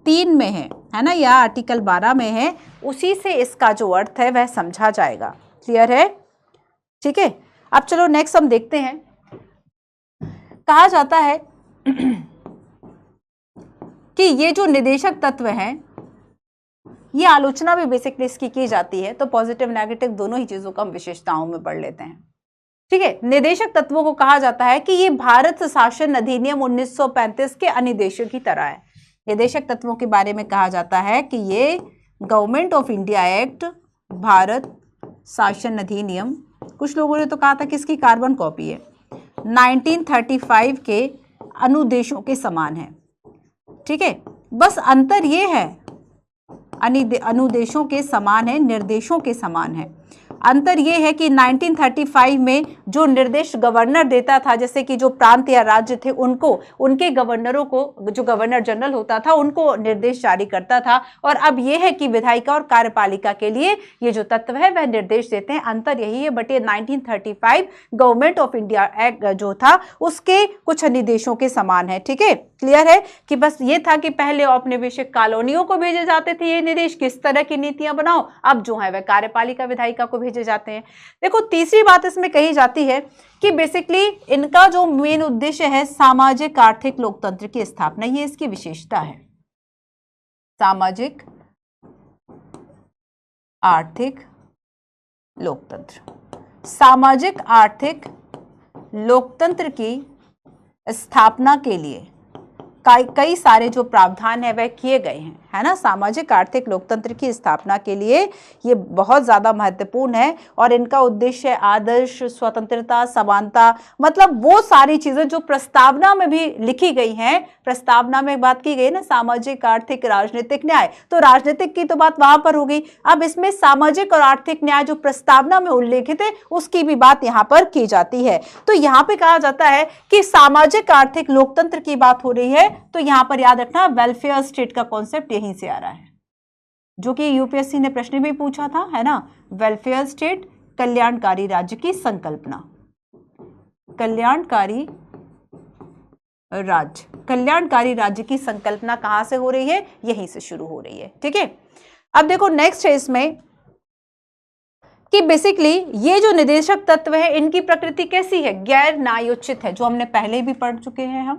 [SPEAKER 1] 3 में है ना, या आर्टिकल 12 में है, उसी से इसका जो अर्थ है वह समझा जाएगा। क्लियर है? ठीक है, अब चलो नेक्स्ट हम देखते हैं। कहा जाता है कि ये जो निदेशक तत्व हैं, ये आलोचना भी बेसिकली इसकी की जाती है, तो पॉजिटिव नेगेटिव दोनों ही चीजों को हम विशेषताओं में पढ़ लेते हैं। ठीक है, निदेशक तत्वों को कहा जाता है कि ये भारत शासन अधिनियम 1935 के अनुदेशों की तरह है। निदेशक तत्वों के बारे में कहा जाता है कि ये government of India act, Bharat शासन अधिनियम, कुछ लोगों ने तो कहा था कि इसकी कार्बन कॉपी है, 1935 के अनुदेशों के समान है। ठीक है, बस अंतर ये है, अनुदेशों के समान है, निर्देशों के समान है। अंतर यह है कि 1935 में जो निर्देश गवर्नर देता था, जैसे कि जो प्रांत या राज्य थे उनको, उनके गवर्नरों को, जो गवर्नर जनरल होता था, उनको निर्देश जारी करता था, और अब यह है कि विधायिका और कार्यपालिका के लिए ये जो तत्व है वह निर्देश देते हैं। अंतर यही है, बट ये 1935 गवर्नमेंट ऑफ इंडिया एक्ट जो था उसके कुछ निर्देशों के समान है। ठीक है, क्लियर है कि बस ये था कि पहले औपनिवेशिक कॉलोनियों को भेजे जाते थे ये निर्देश, किस तरह की नीतियां बनाओ, अब जो है वह कार्यपालिका विधायिका को भेजे जाते हैं। देखो, तीसरी बात इसमें कही जाती है कि बेसिकली इनका जो मेन उद्देश्य है सामाजिक आर्थिक लोकतंत्र की स्थापना, ये इसकी विशेषता है। सामाजिक आर्थिक लोकतंत्र, सामाजिक आर्थिक लोकतंत्र की स्थापना के लिए कई सारे जो प्रावधान है वह किए गए हैं, है ना। सामाजिक आर्थिक लोकतंत्र की स्थापना के लिए ये बहुत ज्यादा महत्वपूर्ण है, और इनका उद्देश्य आदर्श, स्वतंत्रता, समानता, मतलब वो सारी चीजें जो प्रस्तावना में भी लिखी गई हैं। प्रस्तावना में बात की गई ना, सामाजिक आर्थिक राजनीतिक न्याय, तो राजनीतिक की तो बात वहां पर हो गई, अब इसमें सामाजिक और आर्थिक न्याय जो प्रस्तावना में उल्लेखित है उसकी भी बात यहाँ पर की जाती है। तो यहाँ पे कहा जाता है कि सामाजिक आर्थिक लोकतंत्र की बात हो रही है, तो यहां पर याद रखना वेलफेयर स्टेट का कॉन्सेप्ट यहीं से आ रहा है, जो कि यूपीएससी ने प्रश्न भी पूछा था, है ना। वेलफेयर स्टेट, कल्याणकारी राज्य की संकल्पना, कल्याणकारी राज्य की संकल्पना कहां से हो रही है, यहीं से शुरू हो रही है। ठीक है, अब देखो नेक्स्ट है इसमें कि बेसिकली ये जो निदेशक तत्व है इनकी प्रकृति कैसी है, गैर न्यायोचित है, जो हमने पहले भी पढ़ चुके हैं हम,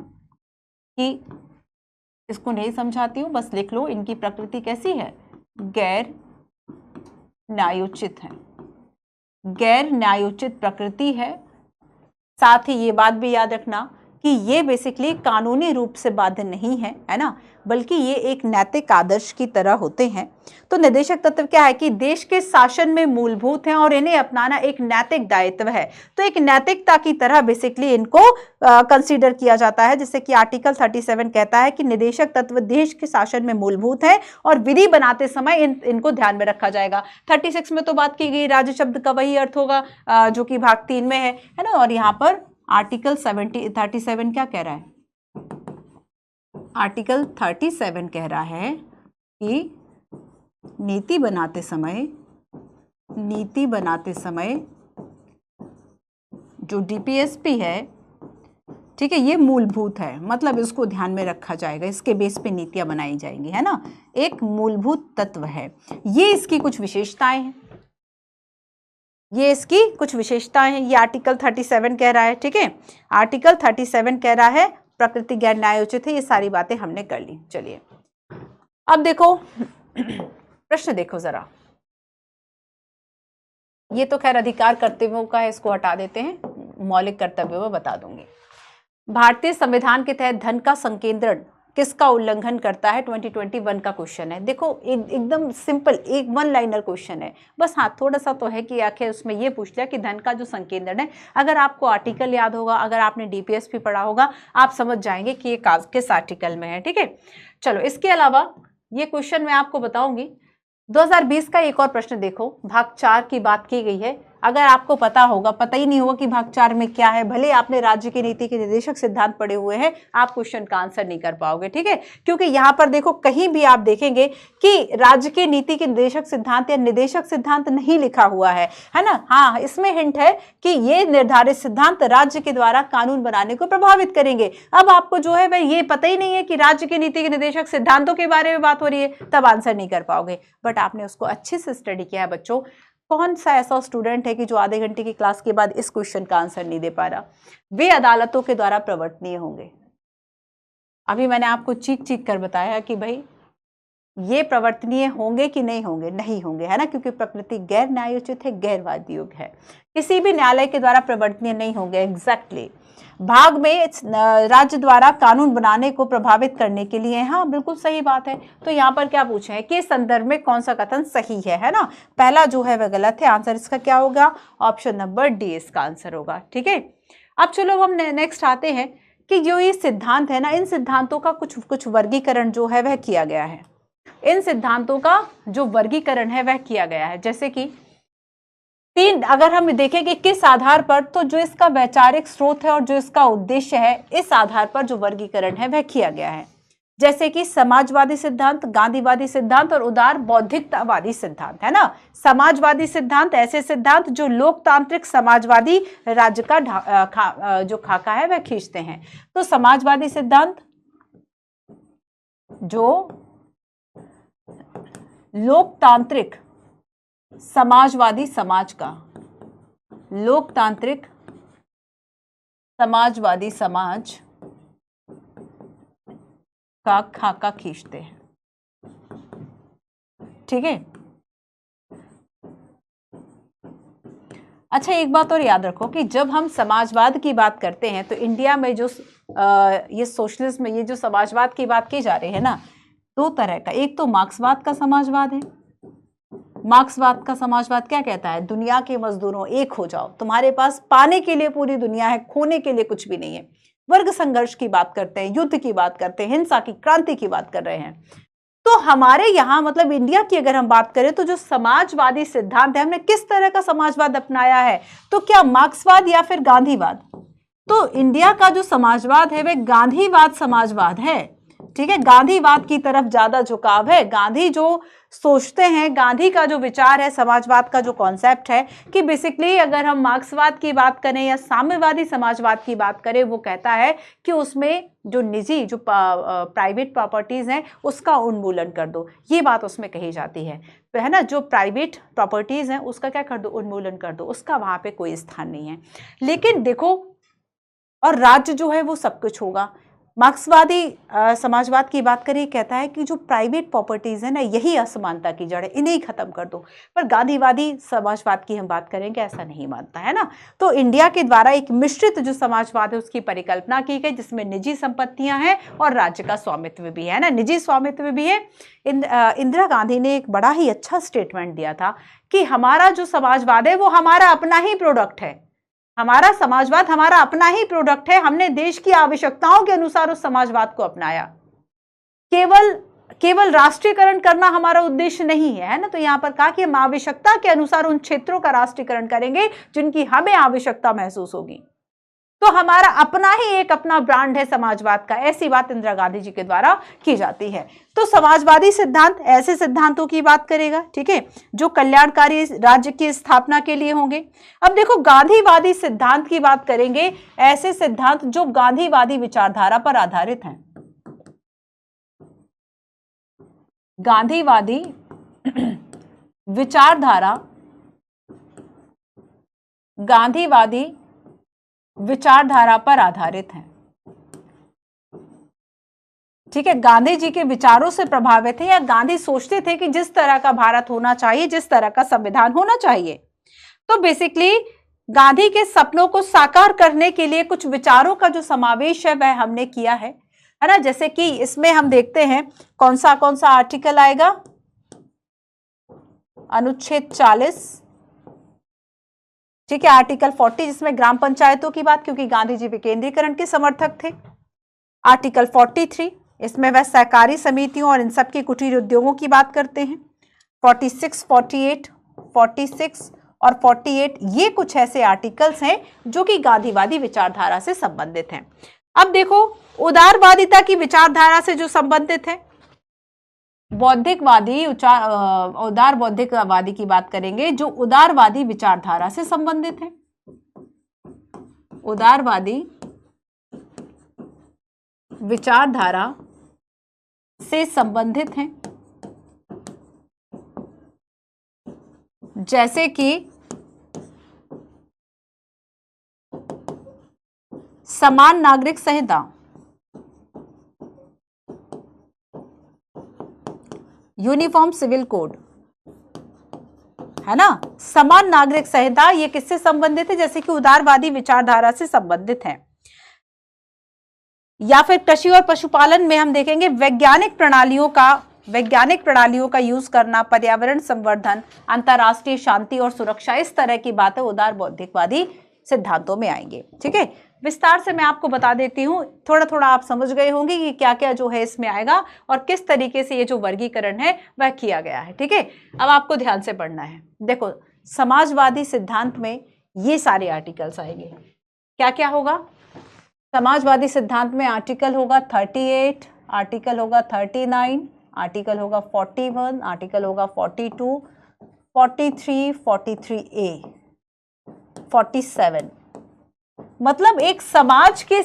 [SPEAKER 1] कि इसको नहीं समझाती हूं, बस लिख लो, इनकी प्रकृति कैसी है, गैर न्यायोचित है, गैर न्यायोचित प्रकृति है। साथ ही ये बात भी याद रखना कि ये बेसिकली कानूनी रूप से बाध्य नहीं है, है ना, बल्कि ये एक नैतिक आदर्श की तरह होते हैं। तो निदेशक तत्व क्या है कि देश के शासन में मूलभूत हैं और इन्हें अपनाना एक नैतिक दायित्व है। तो एक नैतिकता की तरह बेसिकली इनको कंसीडर किया जाता है, जैसे कि आर्टिकल 37 कहता है कि निदेशक तत्व देश के शासन में मूलभूत है और विधि बनाते समय इनको ध्यान में रखा जाएगा। 36 में तो बात की गई, राज्य शब्द का वही अर्थ होगा जो कि भाग 3 में है ना। और यहाँ पर आर्टिकल 37 क्या कह रहा है, आर्टिकल 37 कह रहा है कि नीति बनाते समय जो डीपीएसपी है, ठीक है, ये मूलभूत है, मतलब इसको ध्यान में रखा जाएगा, इसके बेस पे नीतियां बनाई जाएंगी, है ना। एक मूलभूत तत्व है, ये इसकी कुछ विशेषताएं हैं, ये इसकी कुछ विशेषताएं हैं, ये आर्टिकल 37 कह रहा है। ठीक है, आर्टिकल 37 कह रहा है प्रकृति गैर न्यायोचित है, ये सारी बातें हमने कर ली। चलिए अब देखो प्रश्न देखो जरा, ये तो खैर अधिकार कर्तव्यों का है, इसको हटा देते हैं, मौलिक कर्तव्यों में बता दूंगी। भारतीय संविधान के तहत धन का संकेंद्रण किसका उल्लंघन करता है, 2021 का क्वेश्चन है। देखो एकदम सिंपल, एक वन लाइनर क्वेश्चन है, बस हाँ थोड़ा सा तो है कि आखिर उसमें ये पूछ लिया कि धन का जो संकेंद्रण है, अगर आपको आर्टिकल याद होगा, अगर आपने डीपीएस भी पढ़ा होगा, आप समझ जाएंगे कि ये किस आर्टिकल में है। ठीक है, चलो इसके अलावा ये क्वेश्चन मैं आपको बताऊंगी। 2020 का एक और प्रश्न देखो, भाग 4 की बात की गई है, अगर आपको पता होगा, पता ही नहीं होगा कि भाग 4 में क्या है, भले आपने राज्य की नीति के निर्देशक सिद्धांत पढ़े हुए हैं, आप क्वेश्चन का आंसर नहीं कर पाओगे, ठीक है। क्योंकि यहाँ पर देखो कहीं भी आप देखेंगे कि राज्य की नीति के निर्देशक सिद्धांत या निदेशक सिद्धांत नहीं लिखा हुआ है ना। हाँ, इसमें हिंट है कि ये निर्धारित सिद्धांत राज्य के द्वारा कानून बनाने को प्रभावित करेंगे। अब आपको जो है वह ये पता ही नहीं है कि राज्य की नीति के निर्देशक सिद्धांतों के बारे में बात हो रही है, तब आंसर नहीं कर पाओगे। बट आपने उसको अच्छे से स्टडी किया है बच्चों। कौन सा ऐसा स्टूडेंट है कि जो आधे घंटे की क्लास के बाद इस क्वेश्चन का आंसर नहीं दे पा रहा? वे अदालतों के द्वारा प्रवर्तनीय होंगे। अभी मैंने आपको चीख चीख कर बताया कि भाई ये प्रवर्तनीय होंगे कि नहीं होंगे, नहीं होंगे, है ना, क्योंकि प्रकृति गैर न्यायोचित है, गैरवादी युग है, किसी भी न्यायालय के द्वारा प्रवर्तनीय नहीं होंगे। एग्जैक्टली भाग में राज्य द्वारा कानून बनाने को प्रभावित करने के लिए, हाँ बिल्कुल सही बात है। तो यहाँ पर क्या पूछे हैं कि संदर्भ में कौन सा कथन सही है ना। पहला जो है वह गलत है, आंसर इसका क्या होगा? ऑप्शन नंबर डी इसका आंसर होगा, ठीक है। अब चलो हम नेक्स्ट आते हैं कि जो ये सिद्धांत है ना, इन सिद्धांतों का कुछ वर्गीकरण जो है वह किया गया है। इन सिद्धांतों का जो वर्गीकरण है वह किया गया है, जैसे कि 3, अगर हम देखें कि किस आधार पर, तो जो इसका वैचारिक स्रोत है और जो इसका उद्देश्य है, इस आधार पर जो वर्गीकरण है वह किया गया है। जैसे कि समाजवादी सिद्धांत, गांधीवादी सिद्धांत और उदार बौद्धिकतावादी सिद्धांत, है ना। समाजवादी सिद्धांत ऐसे सिद्धांत जो लोकतांत्रिक समाजवादी राज्य का जो खाका है वह खींचते हैं। तो समाजवादी सिद्धांत जो लोकतांत्रिक समाजवादी समाज का, लोकतांत्रिक समाजवादी समाज का खाका खींचते हैं, ठीक है। अच्छा, एक बात और याद रखो कि जब हम समाजवाद की बात करते हैं तो इंडिया में जो ये सोशलिज्म, ये जो समाजवाद की बात की जा रही है ना, 2 तरह का। एक तो मार्क्सवाद का समाजवाद है। मार्क्सवाद का समाजवाद क्या कहता है? दुनिया के मजदूरों एक हो जाओ, तुम्हारे पास पाने के लिए पूरी दुनिया है, खोने के लिए कुछ भी नहीं है। वर्ग संघर्ष की बात करते हैं, युद्ध की बात करते हैं, हिंसा की, क्रांति की बात कर रहे हैं। तो हमारे यहाँ मतलब इंडिया की अगर हम बात करें तो जो समाजवादी सिद्धांत है, हमने किस तरह का समाजवाद अपनाया है? तो क्या मार्क्सवाद या फिर गांधीवाद? तो इंडिया का जो समाजवाद है वह गांधीवाद समाजवाद है, ठीक है। गांधीवाद की तरफ ज्यादा झुकाव है। गांधी जो सोचते हैं, गांधी का जो विचार है, समाजवाद का जो कॉन्सेप्ट है कि बेसिकली अगर हम मार्क्सवाद की बात करें या साम्यवादी समाजवाद की बात करें, वो कहता है कि उसमें जो निजी, जो प्राइवेट प्रॉपर्टीज हैं उसका उन्मूलन कर दो। ये बात उसमें कही जाती है ना। जो प्राइवेट प्रॉपर्टीज हैं उसका क्या कर दो? उन्मूलन कर दो, उसका वहां पे कोई स्थान नहीं है। लेकिन देखो, और राज्य जो है वो सब कुछ होगा। मार्क्सवादी समाजवाद की बात करें, कहता है कि जो प्राइवेट प्रॉपर्टीज है ना, यही असमानता की जड़ है, इन्हें खत्म कर दो। पर गांधीवादी समाजवाद की हम बात करेंगे, ऐसा नहीं मानता, है ना। तो इंडिया के द्वारा एक मिश्रित जो समाजवाद है उसकी परिकल्पना की गई, जिसमें निजी संपत्तियां हैं और राज्य का स्वामित्व भी है ना, निजी स्वामित्व भी है। इंदिरा गांधी ने एक बड़ा ही अच्छा स्टेटमेंट दिया था कि हमारा जो समाजवाद है वो हमारा अपना ही प्रोडक्ट है। हमारा समाजवाद हमारा अपना ही प्रोडक्ट है। हमने देश की आवश्यकताओं के अनुसार उस समाजवाद को अपनाया। केवल राष्ट्रीयकरण करना हमारा उद्देश्य नहीं है ना। तो यहां पर कहा कि हम आवश्यकता के अनुसार उन क्षेत्रों का राष्ट्रीयकरण करेंगे जिनकी हमें आवश्यकता महसूस होगी। तो हमारा अपना ही एक अपना ब्रांड है समाजवाद का। ऐसी बात इंदिरा गांधी जी के द्वारा की जाती है। तो समाजवादी सिद्धांत ऐसे सिद्धांतों की बात करेगा, ठीक है, जो कल्याणकारी राज्य की स्थापना के लिए होंगे। अब देखो, गांधीवादी सिद्धांत की बात करेंगे, ऐसे सिद्धांत जो गांधीवादी विचारधारा पर आधारित हैं। गांधीवादी विचारधारा, गांधीवादी विचारधारा पर आधारित हैं, ठीक है। गांधी जी के विचारों से प्रभावित है, या गांधी सोचते थे कि जिस तरह का भारत होना चाहिए, जिस तरह का संविधान होना चाहिए। तो बेसिकली गांधी के सपनों को साकार करने के लिए कुछ विचारों का जो समावेश है वह हमने किया है ना। जैसे कि इसमें हम देखते हैं कौन सा आर्टिकल आएगा, अनुच्छेद 40, ठीक है, आर्टिकल 40 जिसमें ग्राम पंचायतों की बात, क्योंकि गांधी जी विकेंद्रीकरण के समर्थक थे। आर्टिकल 43, इसमें वह सहकारी समितियों और इन सब के कुटीर उद्योगों की बात करते हैं। 46, 48, 46 और 48 ये कुछ ऐसे आर्टिकल्स हैं जो कि गांधीवादी विचारधारा से संबंधित हैं। अब देखो उदारवादिता की विचारधारा से जो संबंधित है, बौद्धिकवादी उदार बौद्धिकवादी की बात करेंगे जो उदारवादी विचारधारा से संबंधित है, उदारवादी विचारधारा से संबंधित हैं, जैसे कि समान नागरिक संहिता, यूनिफॉर्म सिविल कोड, है ना, समान नागरिक संहिता, ये किससे संबंधित है, जैसे कि उदारवादी विचारधारा से संबंधित है। या फिर कृषि और पशुपालन में हम देखेंगे वैज्ञानिक प्रणालियों का यूज करना, पर्यावरण संवर्धन, अंतरराष्ट्रीय शांति और सुरक्षा, इस तरह की बातें उदार बौद्धिकवादी सिद्धांतों में आएंगे। ठीक है, विस्तार से मैं आपको बता देती हूँ, थोड़ा थोड़ा आप समझ गए होंगे कि क्या क्या जो है इसमें आएगा और किस तरीके से ये जो वर्गीकरण है वह किया गया है। ठीक है, अब आपको ध्यान से पढ़ना है। देखो समाजवादी सिद्धांत में ये सारे आर्टिकल्स आएंगे। क्या क्या होगा समाजवादी सिद्धांत में? आर्टिकल होगा 38, आर्टिकल होगा 39, आर्टिकल होगा 41, आर्टिकल होगा 42, 43, 43A, 47। मतलब एक समाज के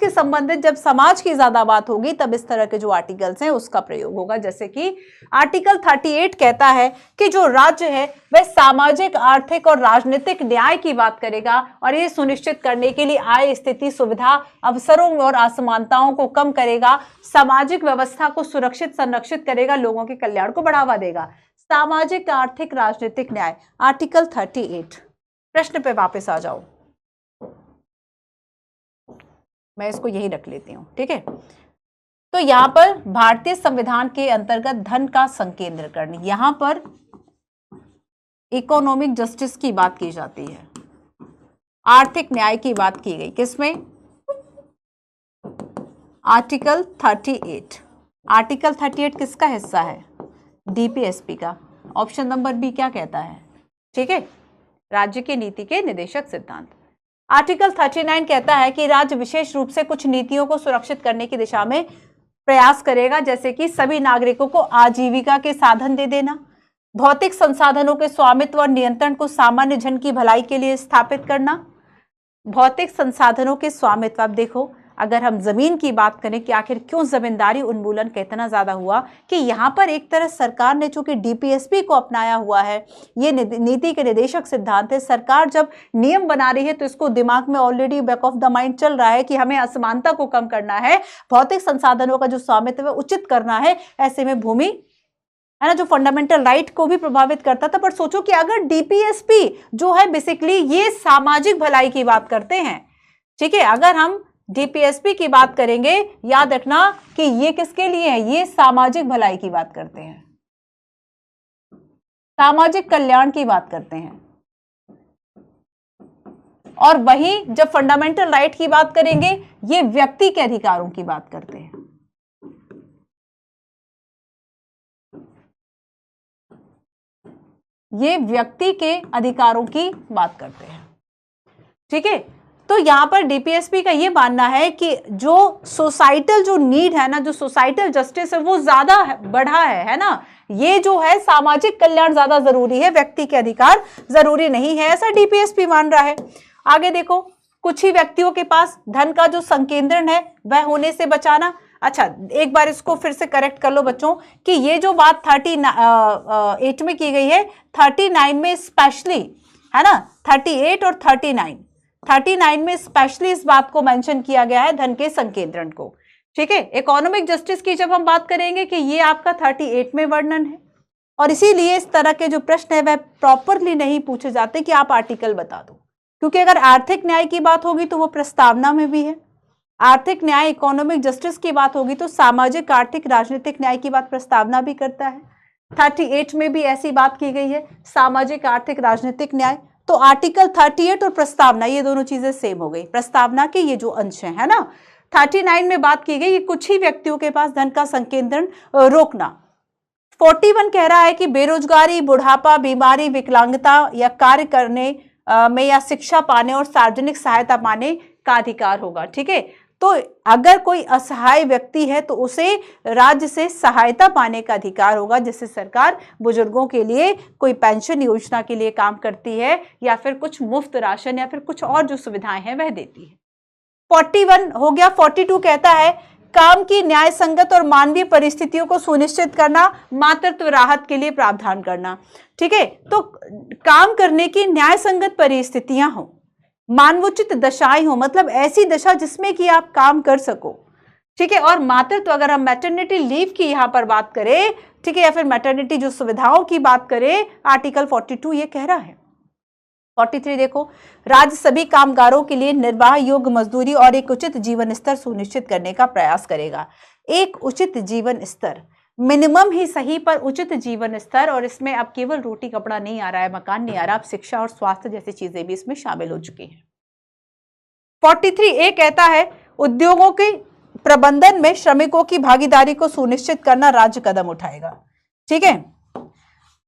[SPEAKER 1] संबंधित जब समाज की ज्यादा बात होगी तब इस तरह के जो आर्टिकल्स हैं उसका प्रयोग होगा। जैसे कि आर्टिकल 38 कहता है कि जो राज्य है वह सामाजिक, आर्थिक और राजनीतिक न्याय की बात करेगा और ये सुनिश्चित करने के लिए आय, स्थिति, सुविधा, अवसरों और असमानताओं को कम करेगा, सामाजिक व्यवस्था को सुरक्षित संरक्षित करेगा, लोगों के कल्याण को बढ़ावा देगा। सामाजिक, आर्थिक, राजनीतिक न्याय, आर्टिकल 38। प्रश्न पे वापस आ जाओ, मैं इसको यही रख लेती हूं। ठीक है, तो यहां पर भारतीय संविधान के अंतर्गत धन का संकेंद्रीकरण, यहां पर इकोनॉमिक जस्टिस की बात की जाती है, आर्थिक न्याय की बात की गई। किसमें? आर्टिकल 38। आर्टिकल 38 किसका हिस्सा है? डीपीएसपी का। ऑप्शन नंबर बी क्या कहता है? ठीक है, राज्य की नीति के निदेशक सिद्धांत। आर्टिकल 39 कहता है कि राज्य विशेष रूप से कुछ नीतियों को सुरक्षित करने की दिशा में प्रयास करेगा, जैसे कि सभी नागरिकों को आजीविका के साधन दे देना, भौतिक संसाधनों के स्वामित्व और नियंत्रण को सामान्य जन की भलाई के लिए स्थापित करना। भौतिक संसाधनों के स्वामित्व, अब देखो अगर हम जमीन की बात करें कि आखिर क्यों जमींदारी उन्मूलन का इतना ज्यादा हुआ, कि यहाँ पर एक तरह सरकार ने चूंकि डीपीएसपी को अपनाया हुआ है, ये नीति के निदेशक सिद्धांत है, सरकार जब नियम बना रही है तो इसको दिमाग में already back of the mind चल रहा है कि हमें असमानता को कम करना है, भौतिक संसाधनों का जो स्वामित्व है उचित करना है। ऐसे में भूमि है ना, जो फंडामेंटल राइट को भी प्रभावित करता था। पर सोचो कि अगर डीपीएसपी जो है बेसिकली ये सामाजिक भलाई की बात करते हैं, ठीक है, अगर हम डीपीएसपी की बात करेंगे, याद रखना कि ये किसके लिए है? ये सामाजिक भलाई की बात करते हैं, सामाजिक कल्याण की बात करते हैं। और वही जब फंडामेंटल राइट की बात करेंगे, ये व्यक्ति के अधिकारों की बात करते हैं। ये व्यक्ति के अधिकारों की बात करते हैं। ठीक है, तो यहां पर डीपीएसपी का ये मानना है कि जो सोसाइटल जो नीड है ना, जो सोसाइटल जस्टिस है वो ज्यादा बढ़ा है ना, ये जो है सामाजिक कल्याण ज्यादा जरूरी है, व्यक्ति के अधिकार जरूरी नहीं है, ऐसा डीपीएसपी मान रहा है। आगे देखो, कुछ ही व्यक्तियों के पास धन का जो संकेंद्रण है वह होने से बचाना। अच्छा, एक बार इसको फिर से करेक्ट कर लो बच्चों कि ये जो बात 38 में की गई है, 39 में स्पेशली, है ना, 38 और 39 में स्पेशली इस बात को मेंशन किया गया है, धन के संकेंद्रण को। ठीक है, इकोनॉमिक जस्टिस की जब हम बात करेंगे कि ये आपका 38 में वर्णन है, और इसीलिए इस तरह के जो प्रश्न है वह प्रॉपरली नहीं पूछे जाते कि आप आर्टिकल बता दो, क्योंकि अगर आर्थिक न्याय की बात होगी तो वो प्रस्तावना में भी है, आर्थिक न्याय इकोनॉमिक जस्टिस की बात होगी तो सामाजिक, आर्थिक, राजनीतिक न्याय की बात प्रस्तावना भी करता है। 38 में भी ऐसी बात की गई है, सामाजिक, आर्थिक, राजनीतिक न्याय। तो आर्टिकल 38 और प्रस्तावना ये दोनों चीजें सेम हो गई, प्रस्तावना के ये जो अंश है ना। 39 में बात की गई कि कुछ ही व्यक्तियों के पास धन का संकेंद्रण रोकना, 41 कह रहा है कि बेरोजगारी, बुढ़ापा, बीमारी, विकलांगता या कार्य करने में या शिक्षा पाने और सार्वजनिक सहायता पाने का अधिकार होगा। ठीक है, तो अगर कोई असहाय व्यक्ति है तो उसे राज्य से सहायता पाने का अधिकार होगा, जिससे सरकार बुजुर्गों के लिए कोई पेंशन योजना के लिए काम करती है या फिर कुछ मुफ्त राशन या फिर कुछ और जो सुविधाएं हैं वह देती है। 41 हो गया। 42 कहता है काम की न्याय संगत और मानवीय परिस्थितियों को सुनिश्चित करना, मातृत्व राहत के लिए प्रावधान करना। ठीक है, तो काम करने की न्याय संगत परिस्थितियां हो, मानवोचित दशाएं हो, मतलब ऐसी दशा जिसमें कि आप काम कर सको। ठीक है, और मातृत्व, अगर हम मैटरनिटी लीव की यहां पर बात करें, ठीक है, या फिर मैटरनिटी जो सुविधाओं की बात करें, आर्टिकल 42 ये कह रहा है। 43 देखो, राज्य सभी कामगारों के लिए निर्वाह योग्य मजदूरी और एक उचित जीवन स्तर सुनिश्चित करने का प्रयास करेगा। एक उचित जीवन स्तर, मिनिमम ही सही पर उचित जीवन स्तर, और इसमें अब केवल रोटी कपड़ा नहीं आ रहा है, मकान नहीं आ रहा, अब शिक्षा और स्वास्थ्य जैसी चीजें भी इसमें शामिल हो चुकी हैं। 43A कहता है उद्योगों के प्रबंधन में श्रमिकों की भागीदारी को सुनिश्चित करना, राज्य कदम उठाएगा। ठीक है,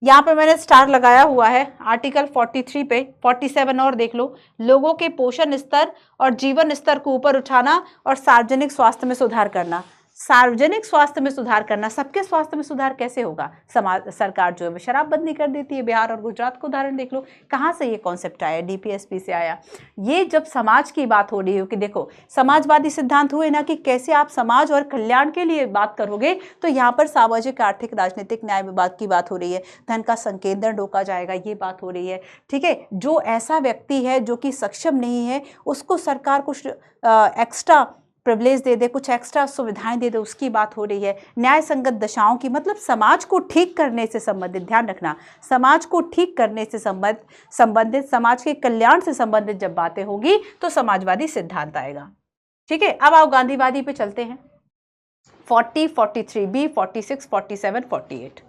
[SPEAKER 1] यहां पर मैंने स्टार लगाया हुआ है आर्टिकल 43 पे। 47 और देख लो, लोगों के पोषण स्तर और जीवन स्तर को ऊपर उठाना और सार्वजनिक स्वास्थ्य में सुधार करना। सार्वजनिक स्वास्थ्य में सुधार करना, सबके स्वास्थ्य में सुधार कैसे होगा? सरकार जो है शराबबंदी कर देती है। बिहार और गुजरात को उदाहरण देख लो, कहाँ से ये कॉन्सेप्ट आया? डीपीएसपी से आया। ये जब समाज की बात हो रही हो कि देखो समाजवादी सिद्धांत हुए ना कि कैसे आप समाज और कल्याण के लिए बात करोगे, तो यहाँ पर सामाजिक, आर्थिक, राजनीतिक न्याय विभाग की बात हो रही है, धन का संकेंद्रण रोका जाएगा, ये बात हो रही है। ठीक है, जो ऐसा व्यक्ति है जो कि सक्षम नहीं है, उसको सरकार कुछ एक्स्ट्रा प्रिविलेज दे दे, कुछ एक्स्ट्रा सुविधाएं दे दे, उसकी बात हो रही है। न्याय संगत दशाओं की, मतलब समाज को ठीक करने से संबंधित, ध्यान रखना, समाज को ठीक करने से संबंधित, समाज के कल्याण से संबंधित जब बातें होगी तो समाजवादी सिद्धांत आएगा। ठीक है, अब आओ गांधीवादी पे चलते हैं। 40, 43B, 46, 47, 48।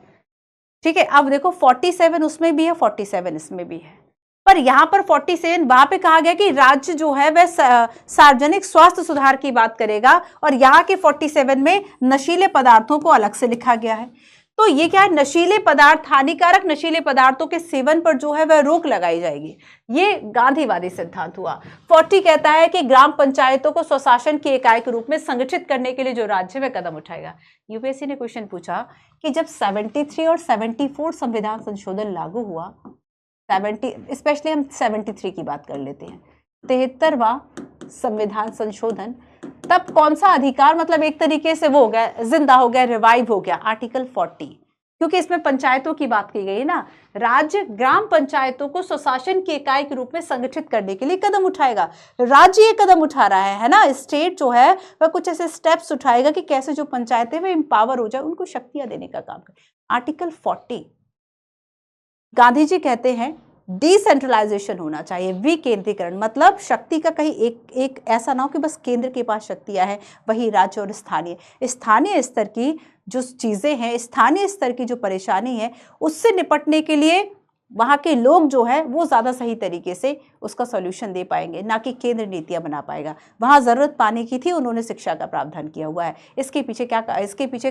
[SPEAKER 1] ठीक है, अब देखो 47 उसमें भी है, 47 इसमें भी है, पर यहां पर 47 वहां पे कहा गया कि राज्य जो है वह सार्वजनिक स्वास्थ्य सुधार की बात करेगा, और यहाँ के 47 में नशीले पदार्थों को अलग से लिखा गया है। तो ये क्या है? नशीले पदार्थ, हानिकारक नशीले पदार्थों के सेवन पर जो है वह रोक लगाई जाएगी। ये गांधीवादी सिद्धांत हुआ। 40 कहता है कि ग्राम पंचायतों को स्वशासन की इकाई के रूप में संगठित करने के लिए जो राज्य वह कदम उठाएगा। यूपीएससी ने क्वेश्चन पूछा कि जब 73 और 74 संविधान संशोधन लागू हुआ, 70, स्पेशली हम 73 की बात कर लेते हैं, 73वां संविधान संशोधन, तब कौन सा अधिकार, मतलब एक तरीके से वो हो गया, जिंदा हो गया, रिवाइव हो गया, आर्टिकल 40, क्योंकि इसमें पंचायतों की बात की गई ना। राज्य ग्राम पंचायतों को स्वशासन की इकाई के रूप में संगठित करने के लिए कदम उठाएगा। राज्य ये कदम उठा रहा है ना, स्टेट जो है वह कुछ ऐसे स्टेप्स उठाएगा कि कैसे जो पंचायतें वे एम्पावर हो जाए, उनको शक्तियां देने का काम करे। आर्टिकल 40, गांधी जी कहते हैं डिसेंट्रलाइजेशन होना चाहिए, विकेंद्रीकरण, मतलब शक्ति का कहीं एक ऐसा ना हो कि बस केंद्र के पास शक्तियां हैं, वही राज्य और स्थानीय स्तर की जो चीजें हैं, स्थानीय स्तर की जो परेशानी है, उससे निपटने के लिए वहां के लोग जो है वो ज्यादा सही तरीके से उसका सॉल्यूशन दे पाएंगे, ना कि केंद्र नीतियां बना पाएगा। वहां जरूरत पाने की थी, उन्होंने शिक्षा का प्रावधान किया हुआ है। इसके पीछे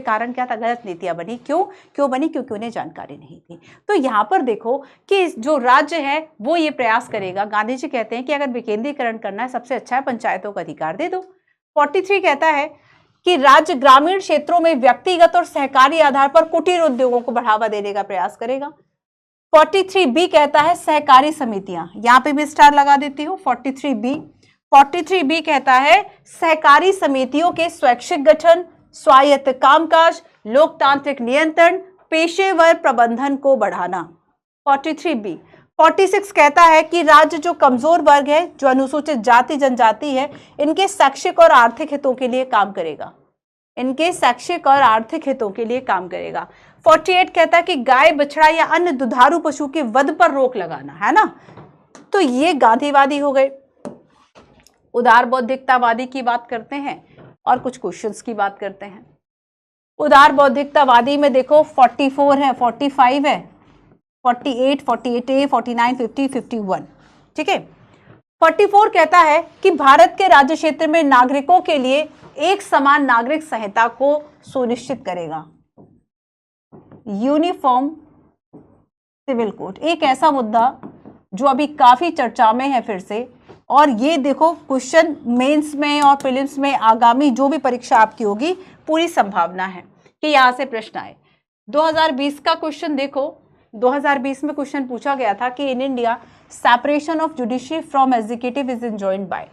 [SPEAKER 1] कारण क्या था? गलत नीतियां बनी। क्यों बनी? क्योंकि उन्हें जानकारी नहीं थी। तो यहाँ पर देखो कि जो राज्य है वो ये प्रयास करेगा। गांधी जी कहते हैं कि अगर विकेंद्रीकरण करना है, सबसे अच्छा है पंचायतों को अधिकार दे दो। 43 कहता है कि राज्य ग्रामीण क्षेत्रों में व्यक्तिगत और सहकारी आधार पर कुटीर उद्योगों को बढ़ावा देने का प्रयास करेगा। 43B कहता है सहकारी समितियां, यहां पे भी स्टार लगा देती हूं। 43B कहता है सहकारी समितियों के स्वैच्छिक गठन, स्वायत्त कामकाज, लोकतांत्रिक नियंत्रण, पेशेवर प्रबंधन को बढ़ाना। 43B। 46 कहता है कि राज्य जो कमजोर वर्ग है, जो अनुसूचित जाति जनजाति है, इनके शैक्षिक और आर्थिक हितों के लिए काम करेगा। 48 कहता है कि गाय, बछड़ा या अन्य दुधारू पशु के वध पर रोक लगाना, है ना। तो ये गांधीवादी हो गए। उदार बौद्धिकतावादी की बात करते हैं और कुछ क्वेश्चंस की बात करते हैं। उदार बौद्धिकतावादी में देखो 44 है, 45 है, 48, 48A, 49, 50, 51। ठीक है। 44 कहता है कि भारत के राज्य क्षेत्र में नागरिकों के लिए एक समान नागरिक संहिता को सुनिश्चित करेगा। यूनिफॉर्म सिविल कोड, एक ऐसा मुद्दा जो अभी काफी चर्चा में है फिर से, और ये देखो क्वेश्चन मेंस में और प्रीलिम्स में आगामी जो भी परीक्षा आपकी होगी पूरी संभावना है कि यहां से प्रश्न आए। 2020 का क्वेश्चन देखो, 2020 में क्वेश्चन पूछा गया था कि in India separation of judiciary from executive is enjoined by.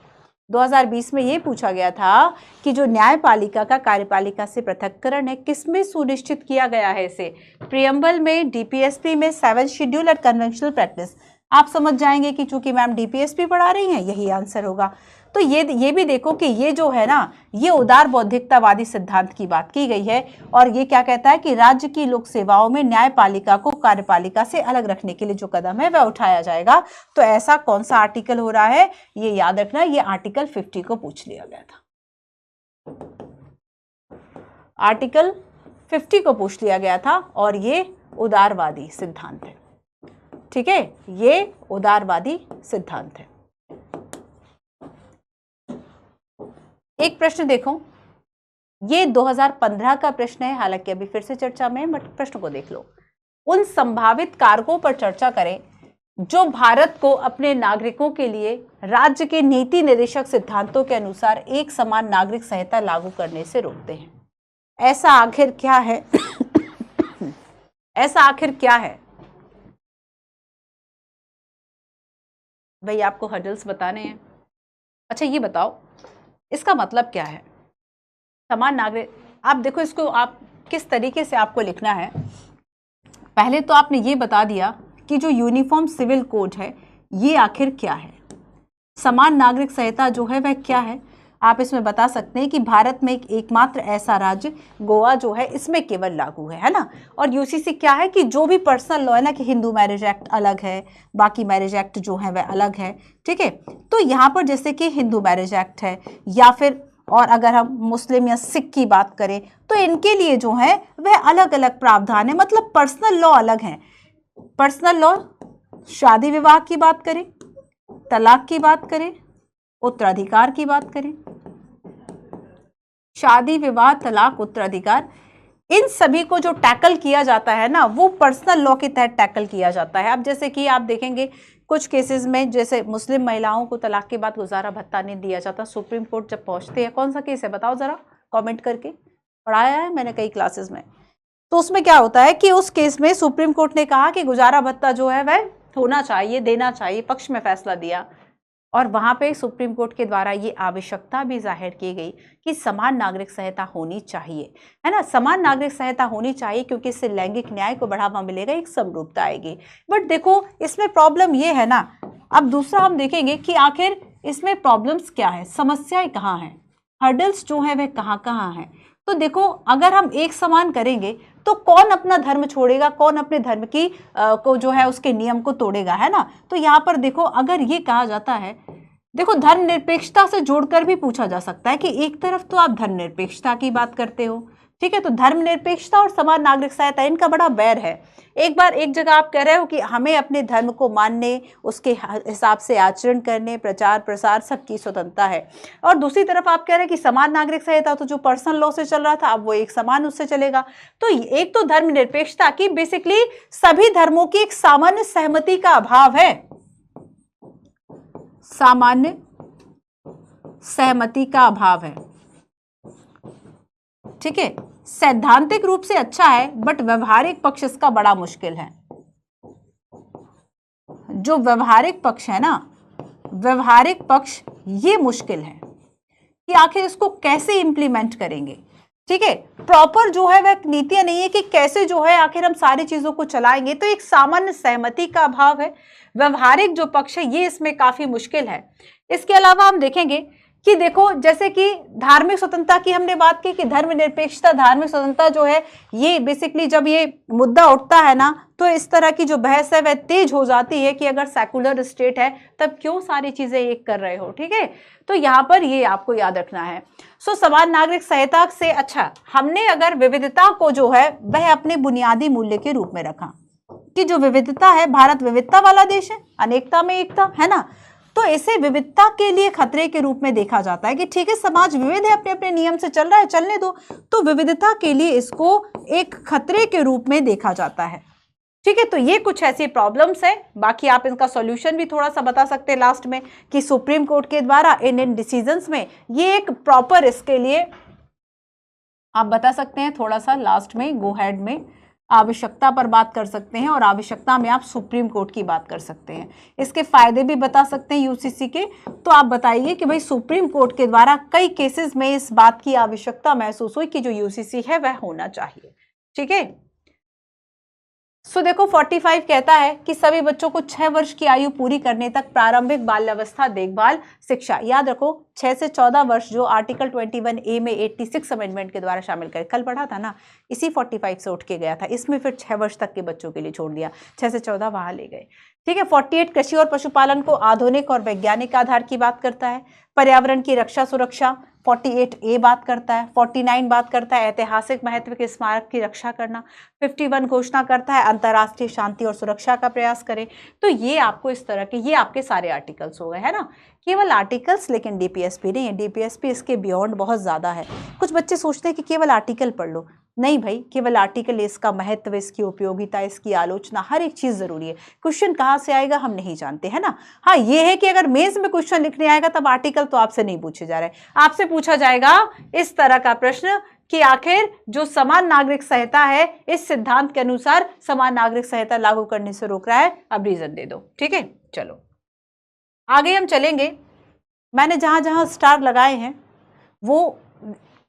[SPEAKER 1] 2020 में ये पूछा गया था कि जो न्यायपालिका का कार्यपालिका से पृथक्करण है किसमें सुनिश्चित किया गया है इसे, प्रियम्बल में, डीपीएसपी में, 7th शेड्यूल और कन्वेंशनल प्रैक्टिस। आप समझ जाएंगे कि चूंकि मैम डीपीएसपी पढ़ा रही हैं यही आंसर होगा। तो ये भी देखो कि ये जो है ना, ये उदार बौद्धिकतावादी सिद्धांत की बात की गई है, और ये क्या कहता है कि राज्य की लोक सेवाओं में न्यायपालिका को कार्यपालिका से अलग रखने के लिए जो कदम है वह उठाया जाएगा। तो ऐसा कौन सा आर्टिकल हो रहा है, ये याद रखना, ये आर्टिकल 50 को पूछ लिया गया था, आर्टिकल 50 को पूछ लिया गया था, और ये उदारवादी सिद्धांत है। ठीक है, ये उदारवादी सिद्धांत है। एक प्रश्न देखो, ये 2015 का प्रश्न है, हालांकि अभी फिर से चर्चा में है, बट प्रश्न को देख लो। उन संभावित कारकों पर चर्चा करें जो भारत को अपने नागरिकों के लिए राज्य के नीति निर्देशक सिद्धांतों के अनुसार एक समान नागरिक संहिता लागू करने से रोकते हैं। ऐसा आखिर क्या है? ऐसा आखिर क्या है भाई, आपको हर्डल्स बताने हैं। अच्छा ये बताओ इसका मतलब क्या है समान नागरिक? आप देखो इसको आप किस तरीके से आपको लिखना है। पहले तो आपने ये बता दिया कि जो यूनिफॉर्म सिविल कोड है ये आखिर क्या है, समान नागरिक संहिता जो है वह क्या है। आप इसमें बता सकते हैं कि भारत में एकमात्र ऐसा राज्य गोवा जो है इसमें केवल लागू है ना। और यूसीसी क्या है कि जो भी पर्सनल लॉ है ना, कि हिंदू मैरिज एक्ट अलग है, बाकी मैरिज एक्ट जो है वह अलग है। ठीक है, तो यहाँ पर जैसे कि हिंदू मैरिज एक्ट है, या फिर और अगर हम मुस्लिम या सिख की बात करें तो इनके लिए जो है वह अलग अलग प्रावधान है, मतलब पर्सनल लॉ अलग है। पर्सनल लॉ, शादी विवाह की बात करें, तलाक की बात करें, उत्तराधिकार की बात करें, शादी विवाह तलाक उत्तराधिकार, इन सभी को जो टैकल किया जाता है ना वो पर्सनल लॉ के तहत टैकल किया जाता है। अब जैसे कि आप देखेंगे कुछ केसेस में, जैसे मुस्लिम महिलाओं को तलाक के बाद गुजारा भत्ता नहीं दिया जाता, सुप्रीम कोर्ट जब पहुंचते हैं, कौन सा केस है बताओ जरा कमेंट करके, पढ़ाया है मैंने कई क्लासेस में। तो उसमें क्या होता है कि उस केस में सुप्रीम कोर्ट ने कहा कि गुजारा भत्ता जो है वह होना चाहिए, देना चाहिए, पक्ष में फैसला दिया, और वहां पे सुप्रीम कोर्ट के द्वारा ये आवश्यकता भी जाहिर की गई कि समान नागरिक संहिता होनी चाहिए, है ना। समान नागरिक संहिता होनी चाहिए क्योंकि इससे लैंगिक न्याय को बढ़ावा मिलेगा, एक समरूपता आएगी। बट देखो इसमें प्रॉब्लम ये है ना, अब दूसरा हम देखेंगे कि आखिर इसमें प्रॉब्लम्स क्या है, समस्याएं कहाँ हैं, हर्डल्स जो है वह कहाँ कहाँ हैं। तो देखो अगर हम एक समान करेंगे तो कौन अपना धर्म छोड़ेगा, कौन अपने धर्म की को जो है उसके नियम को तोड़ेगा, है ना। तो यहाँ पर देखो अगर ये कहा जाता है, देखो धर्मनिरपेक्षता से जोड़कर भी पूछा जा सकता है कि एक तरफ तो आप धर्मनिरपेक्षता की बात करते हो, ठीक है, तो धर्मनिरपेक्षता और समान नागरिक संहिता इनका बड़ा बैर है। एक बार एक जगह आप कह रहे हो कि हमें अपने धर्म को मानने, उसके हिसाब से आचरण करने, प्रचार प्रसार सबकी स्वतंत्रता है, और दूसरी तरफ आप कह रहे हैं कि समान नागरिक संहिता तो जो पर्सनल लॉ से चल रहा था अब वो एक समान उससे चलेगा। तो एक तो धर्मनिरपेक्षता की बेसिकली सभी धर्मों की एक सामान्य सहमति का अभाव है, सामान्य सहमति का अभाव है, ठीक है। सैद्धांतिक रूप से अच्छा है बट व्यवहारिक पक्ष इसका बड़ा मुश्किल है। जो व्यवहारिक पक्ष है ना, व्यवहारिक पक्ष ये मुश्किल है कि आखिर इसको कैसे इंप्लीमेंट करेंगे, ठीक है। प्रॉपर जो है वह नीतियां नहीं है कि कैसे जो है आखिर हम सारी चीजों को चलाएंगे, तो एक सामान्य सहमति का अभाव है। व्यवहारिक जो पक्ष है ये इसमें काफी मुश्किल है। इसके अलावा हम देखेंगे कि देखो जैसे कि धार्मिक स्वतंत्रता की हमने बात की कि धर्मनिरपेक्षता, धार्मिक स्वतंत्रता जो है ये बेसिकली जब ये मुद्दा उठता है ना तो इस तरह की जो बहस है वह तेज हो जाती है कि अगर सेकुलर स्टेट है तब क्यों सारी चीजें एक कर रहे हो, ठीक है। तो यहाँ पर ये आपको याद रखना है। सो समान नागरिक संहिता से अच्छा हमने अगर विविधता को जो है वह अपने बुनियादी मूल्य के रूप में रखा कि जो विविधता है, भारत विविधता वाला देश है, अनेकता में एकता, है ना। तो इसे विविधता के लिए खतरे के रूप में देखा जाता है कि ठीक है, समाज विविध है, अपने अपने नियम से चल रहा है, चलने दो, तो विविधता के लिए इसको एक खतरे के रूप में देखा जाता है। ठीक है, तो ये कुछ ऐसी प्रॉब्लम्स है। बाकी आप इनका सॉल्यूशन भी थोड़ा सा बता सकते हैं लास्ट में कि सुप्रीम कोर्ट के द्वारा इन डिसीजंस में ये एक प्रॉपर, इसके लिए आप बता सकते हैं थोड़ा सा लास्ट में, गो हेड में आवश्यकता पर बात कर सकते हैं और आवश्यकता में आप सुप्रीम कोर्ट की बात कर सकते हैं। इसके फायदे भी बता सकते हैं यूसीसी के। तो आप बताइए कि भाई सुप्रीम कोर्ट के द्वारा कई केसेस में इस बात की आवश्यकता महसूस हुई कि जो यूसीसी है वह होना चाहिए। ठीक है, सो देखो 45 कहता है कि सभी बच्चों को 6 वर्ष की आयु पूरी करने तक प्रारंभिक बाल्यावस्था देखभाल शिक्षा, याद रखो 6 से 14 वर्ष जो आर्टिकल 21A में 86 अमेंडमेंट के द्वारा शामिल कर, कल पढ़ा था ना, इसी 45 से उठ के गया था, इसमें फिर 6 वर्ष तक के बच्चों के लिए छोड़ दिया, 6 से 14 वहां ले गए। ठीक है, 48 कृषि और पशुपालन को आधुनिक और वैज्ञानिक आधार की बात करता है। पर्यावरण की रक्षा सुरक्षा 48A बात करता है। 49 बात करता है ऐतिहासिक महत्व के स्मारक की रक्षा करना। 51 घोषणा करता है अंतर्राष्ट्रीय शांति और सुरक्षा का प्रयास करें। तो ये आपको इस तरह के, ये आपके सारे आर्टिकल्स हो गए, है ना, केवल आर्टिकल्स, लेकिन डीपीएसपी नहीं है, डीपीएसपी इसके बियॉन्ड बहुत ज्यादा है। कुछ बच्चे सोचते हैं कि केवल आर्टिकल पढ़ लो, नहीं भाई, केवल आर्टिकल, इसका महत्व, इसकी उपयोगिता, इसकी आलोचना, हर एक चीज जरूरी है। क्वेश्चन कहाँ से आएगा हम नहीं जानते, है ना। हाँ, ये है कि अगर मेंस में क्वेश्चन लिखने आएगा तब आर्टिकल तो आपसे नहीं पूछे जा रहे, आपसे पूछा जाएगा इस तरह का प्रश्न कि आखिर जो समान नागरिक संहिता है इस सिद्धांत के अनुसार समान नागरिक संहिता लागू करने से रोक रहा है, अब रीजन दे दो। ठीक है, चलो आगे हम चलेंगे। मैंने जहां जहां स्टार लगाए हैं वो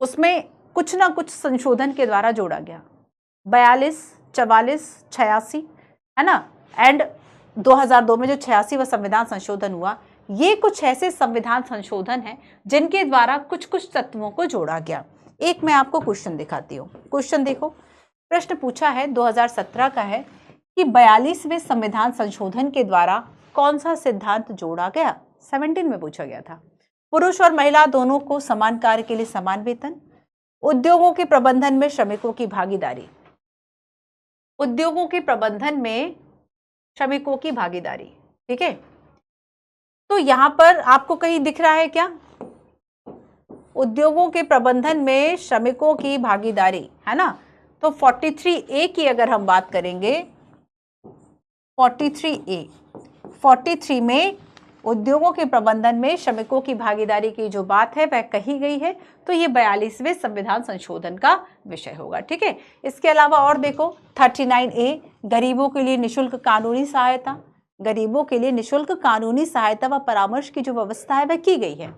[SPEAKER 1] उसमें कुछ ना कुछ संशोधन के द्वारा जोड़ा गया, 42, 44, 86, है ना, एंड 2002 में जो 86वां संविधान संशोधन हुआ, ये कुछ ऐसे संविधान संशोधन हैं जिनके द्वारा कुछ कुछ तत्वों को जोड़ा गया। एक मैं आपको क्वेश्चन दिखाती हूँ, क्वेश्चन देखो, प्रश्न पूछा है 2017 का है कि 42वें संविधान संशोधन के द्वारा कौन सा सिद्धांत जोड़ा गया। 17 में पूछा गया था। पुरुष और महिला दोनों को समान कार्य के लिए समान वेतन, उद्योगों के प्रबंधन में श्रमिकों की भागीदारी, उद्योगों के प्रबंधन में श्रमिकों की भागीदारी। ठीक है, तो यहां पर आपको कहीं दिख रहा है क्या, उद्योगों के प्रबंधन में श्रमिकों की भागीदारी, है ना। तो 43A की अगर हम बात करेंगे, 43 में उद्योगों के प्रबंधन में श्रमिकों की भागीदारी की जो बात है वह कही गई है, तो ये 42वें संविधान संशोधन का विषय होगा। ठीक है, इसके अलावा और देखो 39A गरीबों के लिए निःशुल्क कानूनी सहायता, गरीबों के लिए निःशुल्क कानूनी सहायता व परामर्श की जो व्यवस्था है वह की गई है।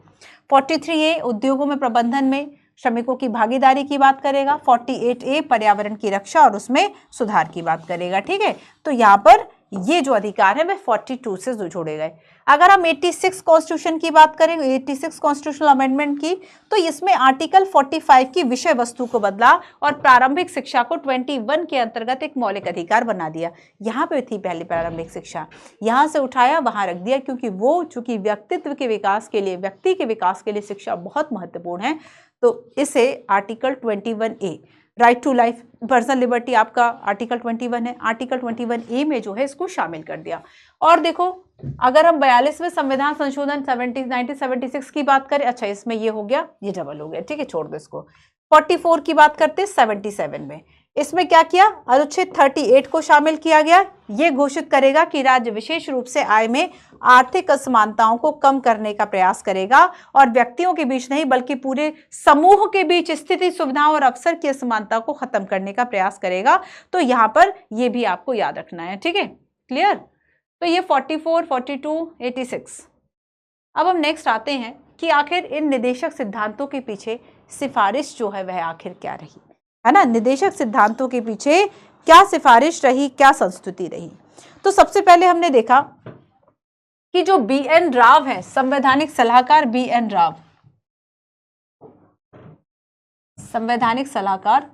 [SPEAKER 1] 43A उद्योगों में प्रबंधन में श्रमिकों की भागीदारी की बात करेगा। 48A पर्यावरण की रक्षा और उसमें सुधार की बात करेगा। ठीक है, तो यहाँ पर ये जो अधिकार है वह 42 से जोड़े गए। अगर हम 86 कॉन्स्टिट्यूशन की बात करें, 86 कॉन्स्टिट्यूशनल अमेंडमेंट की, तो इसमें आर्टिकल 45 की विषय वस्तु को बदला और प्रारंभिक शिक्षा को 21 के अंतर्गत एक मौलिक अधिकार बना दिया। यहाँ पे थी पहले प्रारंभिक शिक्षा, यहाँ से उठाया वहां रख दिया, क्योंकि वो चूंकि व्यक्तित्व के विकास के लिए, व्यक्ति के विकास के लिए शिक्षा बहुत महत्वपूर्ण है, तो इसे article 21A right to life personal liberty आपका आर्टिकल 21 है, आर्टिकल 21A में जो है इसको शामिल कर दिया। और देखो अगर हम 42वें संविधान संशोधन 1976 की बात करें, अच्छा इसमें ये हो गया, ये डबल हो गया, ठीक है, छोड़ दो इसको। 44 की बात करते 77 में, इसमें क्या किया, अनुच्छेद 38 को शामिल किया गया। ये घोषित करेगा कि राज्य विशेष रूप से आय में आर्थिक असमानताओं को कम करने का प्रयास करेगा और व्यक्तियों के बीच नहीं बल्कि पूरे समूह के बीच स्थिति, सुविधाओं और अवसर की असमानता को खत्म करने का प्रयास करेगा। तो यहाँ पर ये भी आपको याद रखना है, ठीक है, क्लियर। तो ये 44, 42, 86। अब हम नेक्स्ट आते हैं कि आखिर इन निदेशक सिद्धांतों के पीछे सिफारिश जो है वह आखिर क्या रही, है ना, निदेशक सिद्धांतों के पीछे क्या सिफारिश रही, क्या संस्तुति रही। तो सबसे पहले हमने देखा कि जो BN राव है, संवैधानिक सलाहकार BN राव, संवैधानिक सलाहकार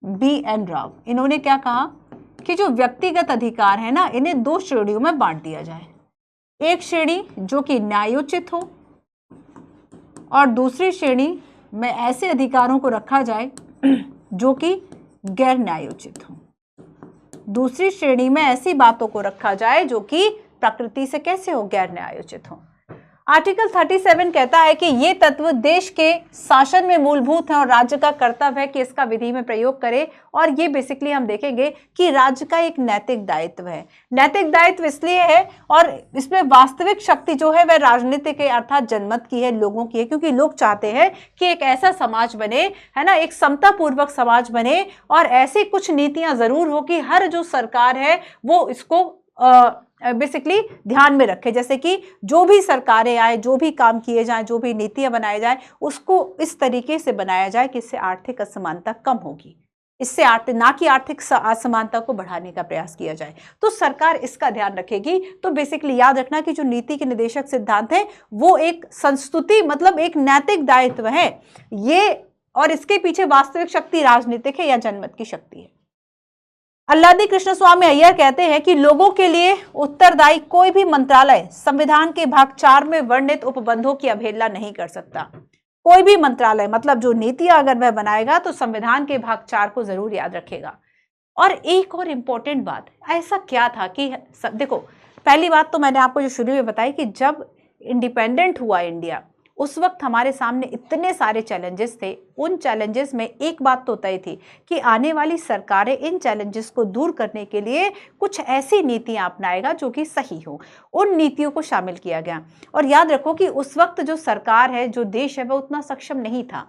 [SPEAKER 1] BN राव, इन्होंने क्या कहा कि जो व्यक्तिगत अधिकार है ना, इन्हें दो श्रेणियों में बांट दिया जाए। एक श्रेणी जो कि न्यायोचित हो और दूसरी श्रेणी में ऐसे अधिकारों को रखा जाए जो कि गैर न्यायोचित हो। दूसरी श्रेणी में ऐसी बातों को रखा जाए जो कि प्रकृति से कैसे हो, गैर न्यायोचित हो। आर्टिकल 37 कहता है कि ये तत्व देश के शासन में मूलभूत है और राज्य का कर्तव्य है कि इसका विधि में प्रयोग करे। और ये बेसिकली हम देखेंगे कि राज्य का एक नैतिक दायित्व है। नैतिक दायित्व इसलिए है और इसमें वास्तविक शक्ति जो है वह राजनीति के अर्थात जनमत की है, लोगों की है, क्योंकि लोग चाहते हैं कि एक ऐसा समाज बने, है ना, एक समता पूर्वक समाज बने और ऐसी कुछ नीतियां जरूर हो कि हर जो सरकार है वो इसको बेसिकली ध्यान में रखे। जैसे कि जो भी सरकारें आए, जो भी काम किए जाएं, जो भी नीतियां बनाई जाए, उसको इस तरीके से बनाया जाए कि इससे आर्थिक असमानता कम होगी, इससे ना कि आर्थिक असमानता को बढ़ाने का प्रयास किया जाए। तो सरकार इसका ध्यान रखेगी। तो बेसिकली याद रखना कि जो नीति के निर्देशक सिद्धांत है वो एक संस्तुति मतलब एक नैतिक दायित्व है ये, और इसके पीछे वास्तविक शक्ति राजनीतिक है या जनमत की शक्ति है। अल्लादी कृष्ण स्वामी अय्यर कहते हैं कि लोगों के लिए उत्तरदायी कोई भी मंत्रालय संविधान के भाग 4 में वर्णित उपबंधों की अवहेलना नहीं कर सकता। कोई भी मंत्रालय मतलब जो नीतियां अगर वह बनाएगा तो संविधान के भाग 4 को जरूर याद रखेगा। और एक और इंपॉर्टेंट बात, ऐसा क्या था कि देखो, पहली बात तो मैंने आपको जो शुरू में बताई कि जब इंडिपेंडेंट हुआ इंडिया उस वक्त हमारे सामने इतने सारे चैलेंजेस थे। उन चैलेंजेस में एक बात तो तय थी कि आने वाली सरकारें इन चैलेंजेस को दूर करने के लिए कुछ ऐसी नीतियां अपनाएगा जो कि सही हो। उन नीतियों को शामिल किया गया। और याद रखो कि उस वक्त जो सरकार है, जो देश है, वो उतना सक्षम नहीं था।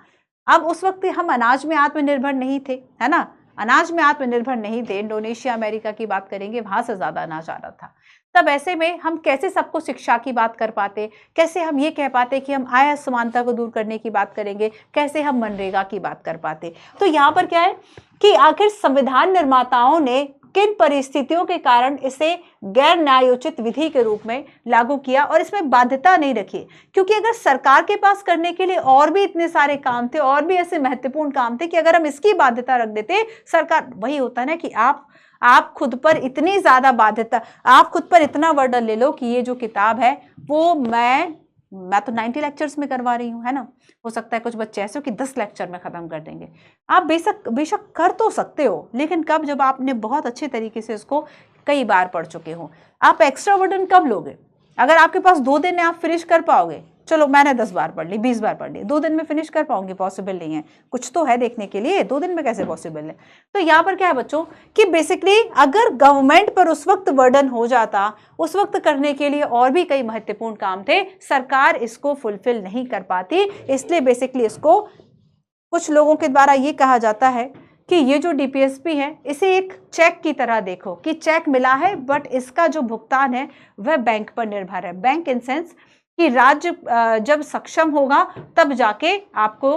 [SPEAKER 1] अब उस वक्त हम अनाज में आत्मनिर्भर नहीं थे, है ना, अनाज में आत्मनिर्भर नहीं थे। इंडोनेशिया, अमेरिका की बात करेंगे, वहां से ज्यादा अनाज आ रहा था। तब ऐसे में हम कैसे सबको शिक्षा की बात कर पाते, कैसे हम ये कह पाते कि हम आय असमानता को दूर करने की बात करेंगे, कैसे हम मनरेगा की बात कर पाते। तो यहाँ पर क्या है कि आखिर संविधान निर्माताओं ने किन परिस्थितियों के कारण इसे गैर न्यायोचित विधि के रूप में लागू किया और इसमें बाध्यता नहीं रखी। क्योंकि अगर सरकार के पास करने के लिए और भी इतने सारे काम थे, और भी ऐसे महत्वपूर्ण काम थे कि अगर हम इसकी बाध्यता रख देते, सरकार, वही होता है ना कि आप खुद पर इतनी ज्यादा बाध्यता, आप खुद पर इतना बर्डन ले लो कि ये जो किताब है वो मैं तो 90 लेक्चर्स में करवा रही हूँ, है ना, हो सकता है कुछ बच्चे ऐसे हो कि 10 लेक्चर में खत्म कर देंगे। आप बेशक कर तो सकते हो, लेकिन कब, जब आपने बहुत अच्छे तरीके से इसको कई बार पढ़ चुके हो। आप एक्स्ट्रा बर्डन कब लोगे? अगर आपके पास 2 दिन में आप फिनिश कर पाओगे, चलो मैंने 10 बार पढ़ ली, 20 बार पढ़ ली, 2 दिन में फिनिश कर पाओगे? पॉसिबल नहीं है। कुछ तो है देखने के लिए, 2 दिन में कैसे पॉसिबल है? तो यहाँ पर क्या है बच्चों कि बेसिकली अगर गवर्नमेंट पर उस वक्त बर्डन हो जाता, उस वक्त करने के लिए और भी कई महत्वपूर्ण काम थे, सरकार इसको फुलफिल नहीं कर पाती। इसलिए बेसिकली इसको कुछ लोगों के द्वारा ये कहा जाता है कि ये जो डीपीएसपी है इसे एक चेक की तरह देखो कि चेक मिला है, बट इसका जो भुगतान है वह बैंक पर निर्भर है। बैंक इन सेंस कि राज्य जब सक्षम होगा तब जाके आपको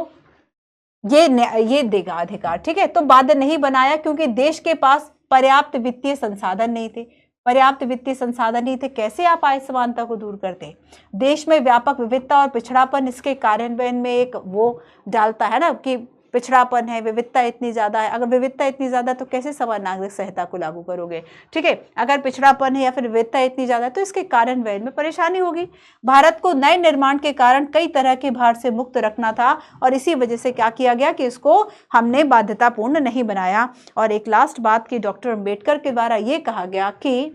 [SPEAKER 1] ये देगा अधिकार, ठीक है। तो बाध्य नहीं बनाया क्योंकि देश के पास पर्याप्त वित्तीय संसाधन नहीं थे। पर्याप्त वित्तीय संसाधन नहीं थे, कैसे आप आय समानता को दूर करते? देश में व्यापक विविधता और पिछड़ापन इसके कार्यान्वयन में एक वो डालता है ना कि पिछड़ापन है, विविधता इतनी ज्यादा है। अगर विविधता इतनी ज्यादा तो कैसे समान नागरिक संहिता को लागू करोगे, ठीक है। अगर पिछड़ापन है या फिर विविधता इतनी ज्यादा है तो इसके कार्यान्वयन में परेशानी होगी। भारत को नए निर्माण के कारण कई तरह के भार से मुक्त रखना था और इसी वजह से क्या किया गया कि इसको हमने बाध्यतापूर्ण नहीं बनाया। और एक लास्ट बात की डॉक्टर अंबेडकर के द्वारा ये कहा गया कि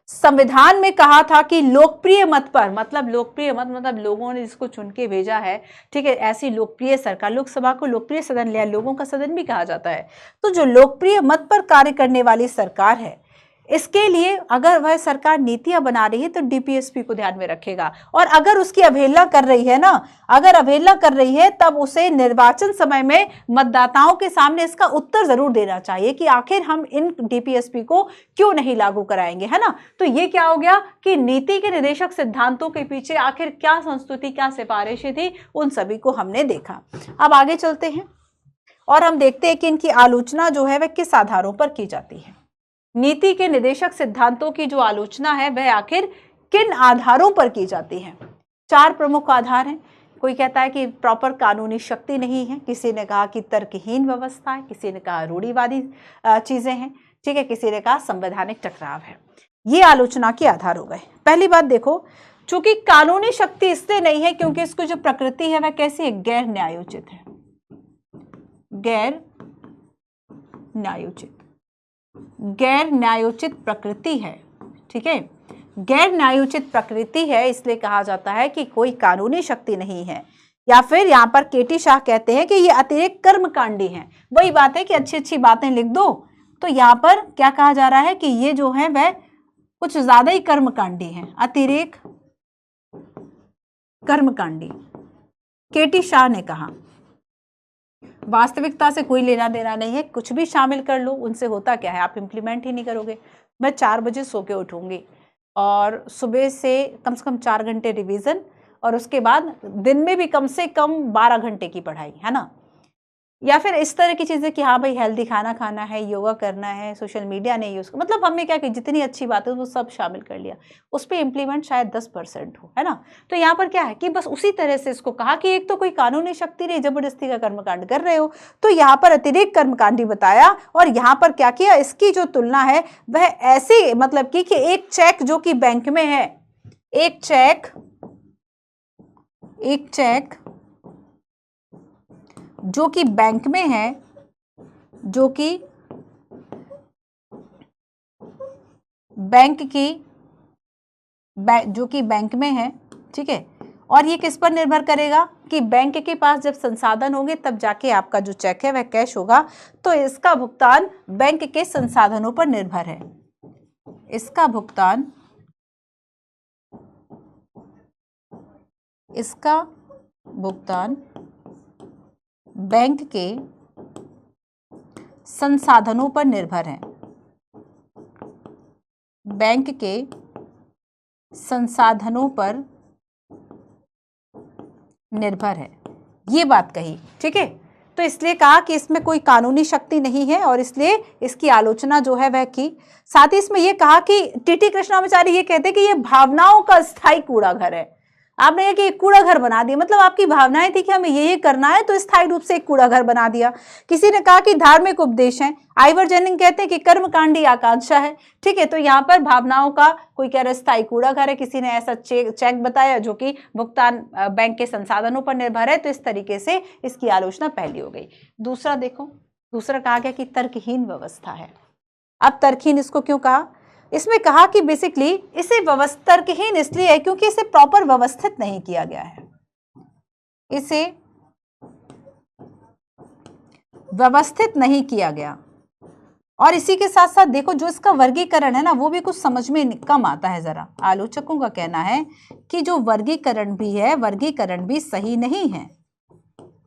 [SPEAKER 1] संविधान में कहा था कि लोकप्रिय मत पर, मतलब लोकप्रिय मत मतलब लोगों ने जिसको चुन के भेजा है, ठीक है, ऐसी लोकप्रिय सरकार, लोकसभा को लोकप्रिय सदन लिया, लोगों का सदन भी कहा जाता है। तो जो लोकप्रिय मत पर कार्य करने वाली सरकार है, इसके लिए अगर वह सरकार नीतियां बना रही है तो डीपीएसपी को ध्यान में रखेगा। और अगर उसकी अवहेलना कर रही है ना, अगर अवहेलना कर रही है तब उसे निर्वाचन समय में मतदाताओं के सामने इसका उत्तर जरूर देना चाहिए कि आखिर हम इन डीपीएसपी को क्यों नहीं लागू कराएंगे, है ना। तो ये क्या हो गया कि नीति के निर्देशक सिद्धांतों के पीछे आखिर क्या संस्तुति, क्या सिफारिशें थी, उन सभी को हमने देखा। अब आगे चलते हैं और हम देखते हैं कि इनकी आलोचना जो है वह किस आधारों पर की जाती है। नीति के निर्देशक सिद्धांतों की जो आलोचना है वह आखिर किन आधारों पर की जाती है? 4 प्रमुख आधार हैं। कोई कहता है कि प्रॉपर कानूनी शक्ति नहीं है, किसी ने कहा कि तर्कहीन व्यवस्था है, किसी ने कहा रूढ़िवादी चीजें हैं, ठीक है, किसी ने कहा संवैधानिक टकराव है। ये आलोचना के आधार हो गए। पहली बात देखो, चूंकि कानूनी शक्ति इसलिए नहीं है क्योंकि इसकी जो प्रकृति है वह कैसी है, गैर न्यायोचित है, गैर न्यायोचित, गैर न्यायोचित प्रकृति है। ठीक है, गैर न्यायोचित प्रकृति है, इसलिए कहा जाता है कि कोई कानूनी शक्ति नहीं है। या फिर यहां पर केटी शाह कहते हैं कि ये अतिरेक कर्मकांडी है। वही बात है कि अच्छी अच्छी बातें लिख दो, तो यहां पर क्या कहा जा रहा है कि ये जो है वह कुछ ज्यादा ही कर्मकांडी है, अतिरेक कर्मकांडी, केटी शाह ने कहा। वास्तविकता से कोई लेना देना नहीं है, कुछ भी शामिल कर लो, उनसे होता क्या है, आप इंप्लीमेंट ही नहीं करोगे। मैं 4 बजे सो के उठूंगी और सुबह से कम 4 घंटे रिवीजन, और उसके बाद दिन में भी कम से कम 12 घंटे की पढ़ाई, है ना। या फिर इस तरह की चीजें कि हाँ भाई हेल्दी खाना खाना है, योगा करना है, सोशल मीडिया नहीं यूज, मतलब हमने क्या कि जितनी अच्छी बात है वो सब शामिल कर लिया, उस पर इम्प्लीमेंट शायद 10% हो, है ना। तो यहाँ पर क्या है कि बस उसी तरह से इसको कहा कि एक तो कोई कानूनी शक्ति नहीं, जबरदस्ती का कर्मकांड कर रहे हो, तो यहाँ पर अतिरेक कर्मकांडी बताया। और यहाँ पर क्या किया, इसकी जो तुलना है वह ऐसी मतलब कि एक चेक जो कि बैंक में है, एक चेक जो कि बैंक में है, जो कि बैंक में है, ठीक है। और ये किस पर निर्भर करेगा कि बैंक के पास जब संसाधन होंगे तब जाके आपका जो चेक है वह कैश होगा, तो इसका भुगतान बैंक के संसाधनों पर निर्भर है। इसका भुगतान बैंक के संसाधनों पर निर्भर है, बैंक के संसाधनों पर निर्भर है, ये बात कही। ठीक है, तो इसलिए कहा कि इसमें कोई कानूनी शक्ति नहीं है और इसलिए इसकी आलोचना जो है वह की। साथ ही इसमें यह कहा कि टीटी कृष्णामाचारी ये कहते हैं कि यह भावनाओं का स्थायी कूड़ा घर है। आपने ये कि एक कूड़ा घर बना दिया, मतलब आपकी भावनाएं थी कि हमें ये करना है, तो स्थायी रूप से एक कूड़ा घर बना दिया। किसी ने कहा कि धार्मिक उपदेश है, आइवर जेनिंग कहते हैं कि कर्मकांडी आकांक्षा है। ठीक है, तो यहाँ पर भावनाओं का कोई कह रहा है स्थायी कूड़ा घर है, किसी ने ऐसा चेक बताया जो कि भुगतान बैंक के संसाधनों पर निर्भर है, तो इस तरीके से इसकी आलोचना पहली हो गई। दूसरा देखो, दूसरा कहा गया कि तर्कहीन व्यवस्था है। अब तर्कहीन इसको क्यों कहा, इसमें कहा कि बेसिकली इसे तर्कहीन इसलिए है क्योंकि इसे प्रॉपर व्यवस्थित नहीं किया गया है, इसे व्यवस्थित नहीं किया गया। और इसी के साथ साथ देखो जो इसका वर्गीकरण है ना, वो भी कुछ समझ में कम आता है। जरा आलोचकों का कहना है कि जो वर्गीकरण भी है, वर्गीकरण भी सही नहीं है,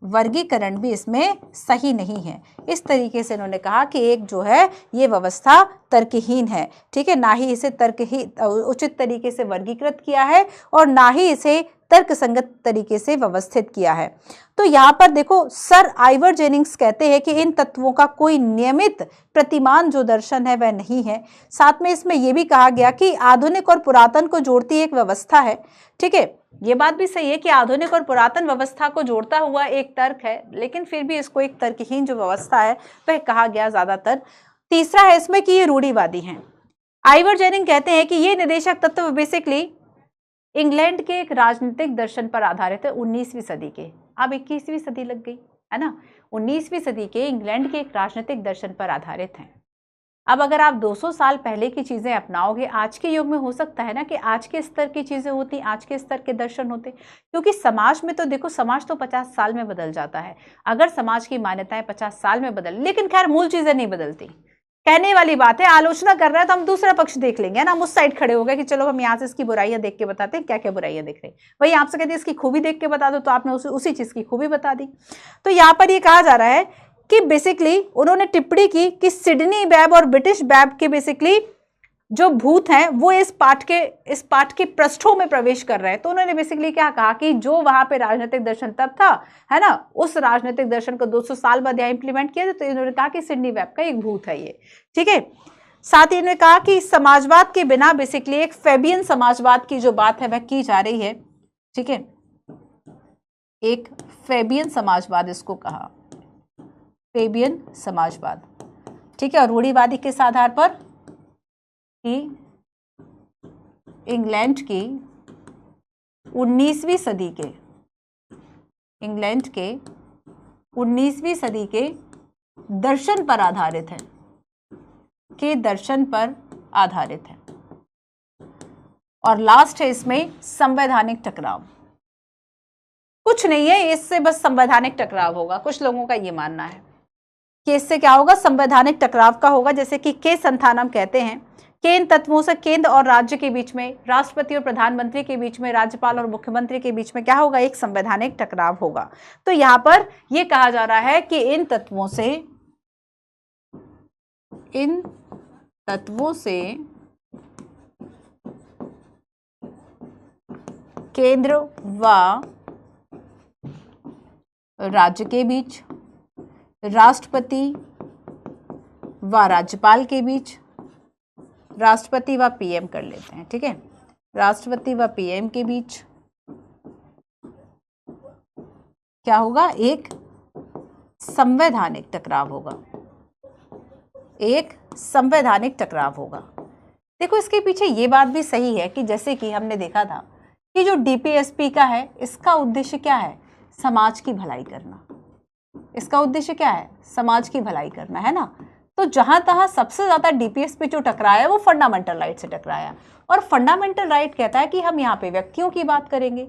[SPEAKER 1] वर्गीकरण भी इसमें सही नहीं है। इस तरीके से इन्होंने कहा कि एक जो है ये व्यवस्था तर्कहीन है। ठीक है, ना ही इसे तर्कहीन उचित तरीके से वर्गीकृत किया है और ना ही इसे तर्कसंगत तरीके से व्यवस्थित किया है। तो यहाँ पर देखो सर आइवर जेनिंग्स कहते हैं कि इन तत्वों का कोई नियमित प्रतिमान जो दर्शन है वह नहीं है। साथ में इसमें यह भी कहा गया कि आधुनिक और पुरातन को जोड़ती एक व्यवस्था है। ठीक है, ये बात भी सही है कि आधुनिक और पुरातन व्यवस्था को जोड़ता हुआ एक तर्क है, लेकिन फिर भी इसको एक तर्कहीन जो व्यवस्था है वह कहा गया ज्यादातर। तीसरा है इसमें कि ये रूढ़िवादी हैं। आइवर जेनिंग कहते हैं कि ये निदेशक तत्व बेसिकली इंग्लैंड के एक राजनीतिक दर्शन पर आधारित है 19वीं सदी के। अब 21वीं सदी लग गई है ना, 19वीं सदी के इंग्लैंड के एक राजनीतिक दर्शन पर आधारित हैं। अब अगर आप 200 साल पहले की चीजें अपनाओगे, आज के युग में हो सकता है ना कि आज के स्तर की चीजें होती, आज के स्तर के दर्शन होते, क्योंकि समाज में तो देखो समाज तो 50 साल में बदल जाता है। अगर समाज की मान्यताएं 50 साल में बदल, लेकिन खैर मूल चीजें नहीं बदलती। कहने वाली बात है, आलोचना कर रहा है तो हम दूसरा पक्ष देख लेंगे ना, हम उस साइड खड़े हो गए कि चलो हम यहाँ से इसकी बुराइयां देख के बताते हैं क्या क्या बुराइयां देख रहे हैं। वही आपसे कहते हैं इसकी खूबी देख के बता दो, तो आपने उसी चीज की खूबी बता दी। तो यहाँ पर ये कहा जा रहा है कि बेसिकली उन्होंने टिप्पणी की कि सिडनी बैब और ब्रिटिश बैब के बेसिकली जो भूत हैं वो इस पाठ के पृष्ठों में प्रवेश कर रहे हैं। तो उन्होंने बेसिकली क्या कहा कि जो वहां पे राजनीतिक दर्शन तब था, है ना, उस राजनीतिक दर्शन को 200 साल बाद यहाँ इंप्लीमेंट किया। तो इन्होंने कहा कि सिडनी बैब का एक भूत है ये। ठीक है, साथ ही इन्होंने कहा कि समाजवाद के बिना बेसिकली एक फेबियन समाजवाद की जो बात है वह की जा रही है। ठीक है, एक फेबियन समाजवाद इसको कहा, फेबियन समाजवाद। ठीक है, और रूढ़िवादी किस आधार पर कि इंग्लैंड की 19वीं सदी के, इंग्लैंड के 19वीं सदी के दर्शन पर आधारित है, के दर्शन पर आधारित है। और लास्ट है इसमें संवैधानिक टकराव। कुछ नहीं है, इससे बस संवैधानिक टकराव होगा। कुछ लोगों का ये मानना है कि इससे क्या होगा, संवैधानिक टकराव का होगा। जैसे कि के संथानम कहते हैं कि इन तत्वों से केंद्र और राज्य के बीच में, राष्ट्रपति और प्रधानमंत्री के बीच में, राज्यपाल और मुख्यमंत्री के बीच में क्या होगा, एक संवैधानिक टकराव होगा। तो यहां पर यह कहा जा रहा है कि इन तत्वों से केंद्र व राज्य के बीच, राष्ट्रपति व राज्यपाल के बीच, राष्ट्रपति व पीएम कर लेते हैं, ठीक है, राष्ट्रपति व पीएम के बीच क्या होगा, एक संवैधानिक टकराव होगा, एक संवैधानिक टकराव होगा। देखो इसके पीछे ये बात भी सही है कि जैसे कि हमने देखा था कि जो डीपीएसपी का है, इसका उद्देश्य क्या है, समाज की भलाई करना। इसका उद्देश्य क्या है, समाज की भलाई करना, है ना। तो जहां तहां सबसे ज्यादा डीपीएसपी जो टकराया वो फंडामेंटल राइट से टकराया। और फंडामेंटल राइट कहता है कि हम यहाँ पे व्यक्तियों की बात करेंगे,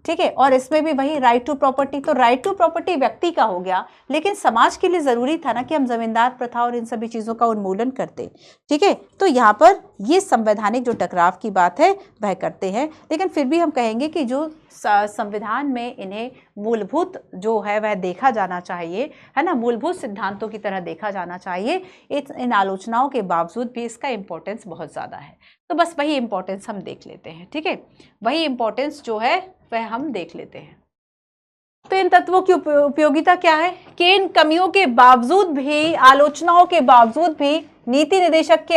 [SPEAKER 1] ठीक है, और इसमें भी वही राइट टू प्रॉपर्टी। तो राइट टू प्रॉपर्टी व्यक्ति का हो गया, लेकिन समाज के लिए जरूरी था ना कि हम जमींदार प्रथा और इन सभी चीजों का उन्मूलन करते, ठीक है। तो यहाँ पर ये संवैधानिक जो टकराव की बात है वह करते हैं। लेकिन फिर भी हम कहेंगे कि जो संविधान में इन्हें मूलभूत जो है वह देखा जाना चाहिए, है ना, मूलभूत सिद्धांतों की तरह देखा जाना चाहिए। इन आलोचनाओं के बावजूद भी इसका इंपॉर्टेंस बहुत ज़्यादा है। तो बस वही इंपॉर्टेंस हम देख लेते हैं, ठीक है, वही इंपॉर्टेंस जो है वह हम देख लेते हैं। तो इन तत्वों की उपयोगिता क्या है कि इन कमियों के बावजूद भी, आलोचनाओं के बावजूद भी नीति निदेशक के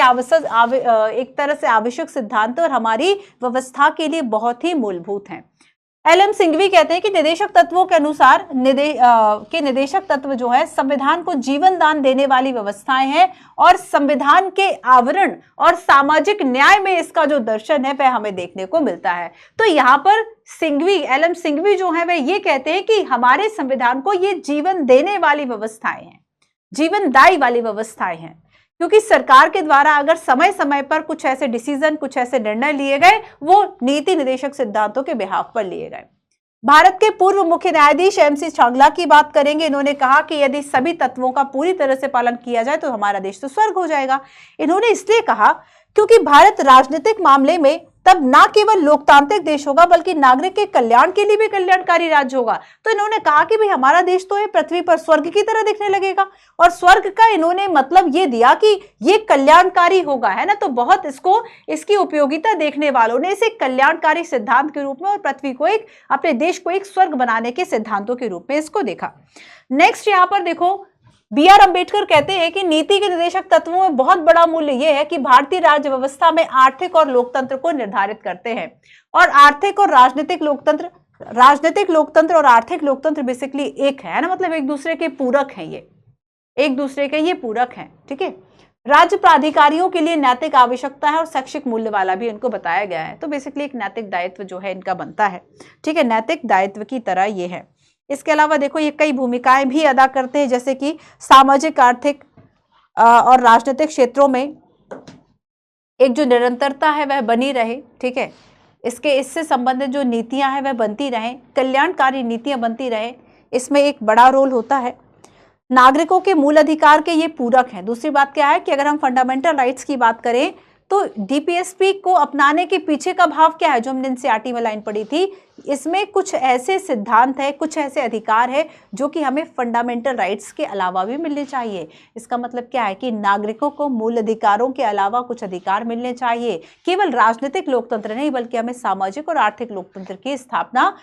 [SPEAKER 1] एक तरह से आवश्यक सिद्धांत और हमारी व्यवस्था के लिए बहुत ही मूलभूत हैं। एल.एम. सिंघवी कहते हैं कि निदेशक तत्वों के अनुसार निदेशक तत्व जो है संविधान को जीवन दान देने वाली व्यवस्थाएं हैं और संविधान के आवरण और सामाजिक न्याय में इसका जो दर्शन है वह हमें देखने को मिलता है। तो यहाँ पर सिंघवी, एल.एम. सिंघवी जो है वह ये कहते हैं कि हमारे संविधान को ये जीवन देने वाली व्यवस्थाएं हैं, जीवनदायी वाली व्यवस्थाएं हैं, क्योंकि सरकार के द्वारा अगर समय समय पर कुछ ऐसे डिसीजन, कुछ ऐसे निर्णय लिए गए, वो नीति निदेशक सिद्धांतों के बिहाफ पर लिए गए। भारत के पूर्व मुख्य न्यायाधीश एम.सी. छांगला की बात करेंगे। इन्होंने कहा कि यदि सभी तत्वों का पूरी तरह से पालन किया जाए तो हमारा देश तो स्वर्ग हो जाएगा। इन्होंने इसलिए कहा क्योंकि भारत राजनीतिक मामले में तब ना केवल लोकतांत्रिक देश होगा बल्कि नागरिक के कल्याण के लिए भी कल्याणकारी राज्य होगा। तो इन्होंने कहा कि भाई हमारा देश तो ये पृथ्वी पर स्वर्ग की तरह दिखने लगेगा, और स्वर्ग का इन्होंने मतलब ये दिया कि ये कल्याणकारी होगा, है ना। तो बहुत इसकी उपयोगिता देखने वालों ने इसे कल्याणकारी सिद्धांत के रूप में और पृथ्वी को एक, अपने देश को एक स्वर्ग बनाने के सिद्धांतों के रूप में इसको देखा। नेक्स्ट यहाँ पर देखो, बी.आर. अम्बेडकर कहते हैं कि नीति के निदेशक तत्वों में बहुत बड़ा मूल्य यह है कि भारतीय राज्य व्यवस्था में आर्थिक और लोकतंत्र को निर्धारित करते हैं। और आर्थिक और राजनीतिक लोकतंत्र और आर्थिक लोकतंत्र बेसिकली एक है ना, मतलब एक दूसरे के पूरक हैं, ये एक दूसरे के ये पूरक हैं, ठीक है। राज्य प्राधिकारियों के लिए नैतिक आवश्यकता है और शैक्षिक मूल्य वाला भी इनको बताया गया है। तो बेसिकली एक नैतिक दायित्व जो है इनका बनता है, ठीक है, नैतिक दायित्व की तरह ये है। इसके अलावा देखो ये कई भूमिकाएं भी अदा करते हैं, जैसे कि सामाजिक, आर्थिक और राजनीतिक क्षेत्रों में एक जो निरंतरता है वह बनी रहे, ठीक है, इससे संबंधित जो नीतियां हैं वह बनती रहें, कल्याणकारी नीतियां बनती रहें, इसमें एक बड़ा रोल होता है। नागरिकों के मूल अधिकार के ये पूरक हैं। दूसरी बात क्या है कि अगर हम फंडामेंटल राइट्स की बात करें तो डीपीएसपी को अपनाने के पीछे का भाव क्या है, जो हमने एनसीईआरटी में लाइन पढ़ी थी, इसमें कुछ ऐसे सिद्धांत है, कुछ ऐसे अधिकार है जो कि हमें फंडामेंटल राइट्स के अलावा भी मिलने चाहिए। इसका मतलब क्या है कि नागरिकों को मूल अधिकारों के अलावा कुछ अधिकार मिलने चाहिए। केवल राजनीतिक लोकतंत्र नहीं बल्कि हमें सामाजिक और आर्थिक लोकतंत्र की स्थापना,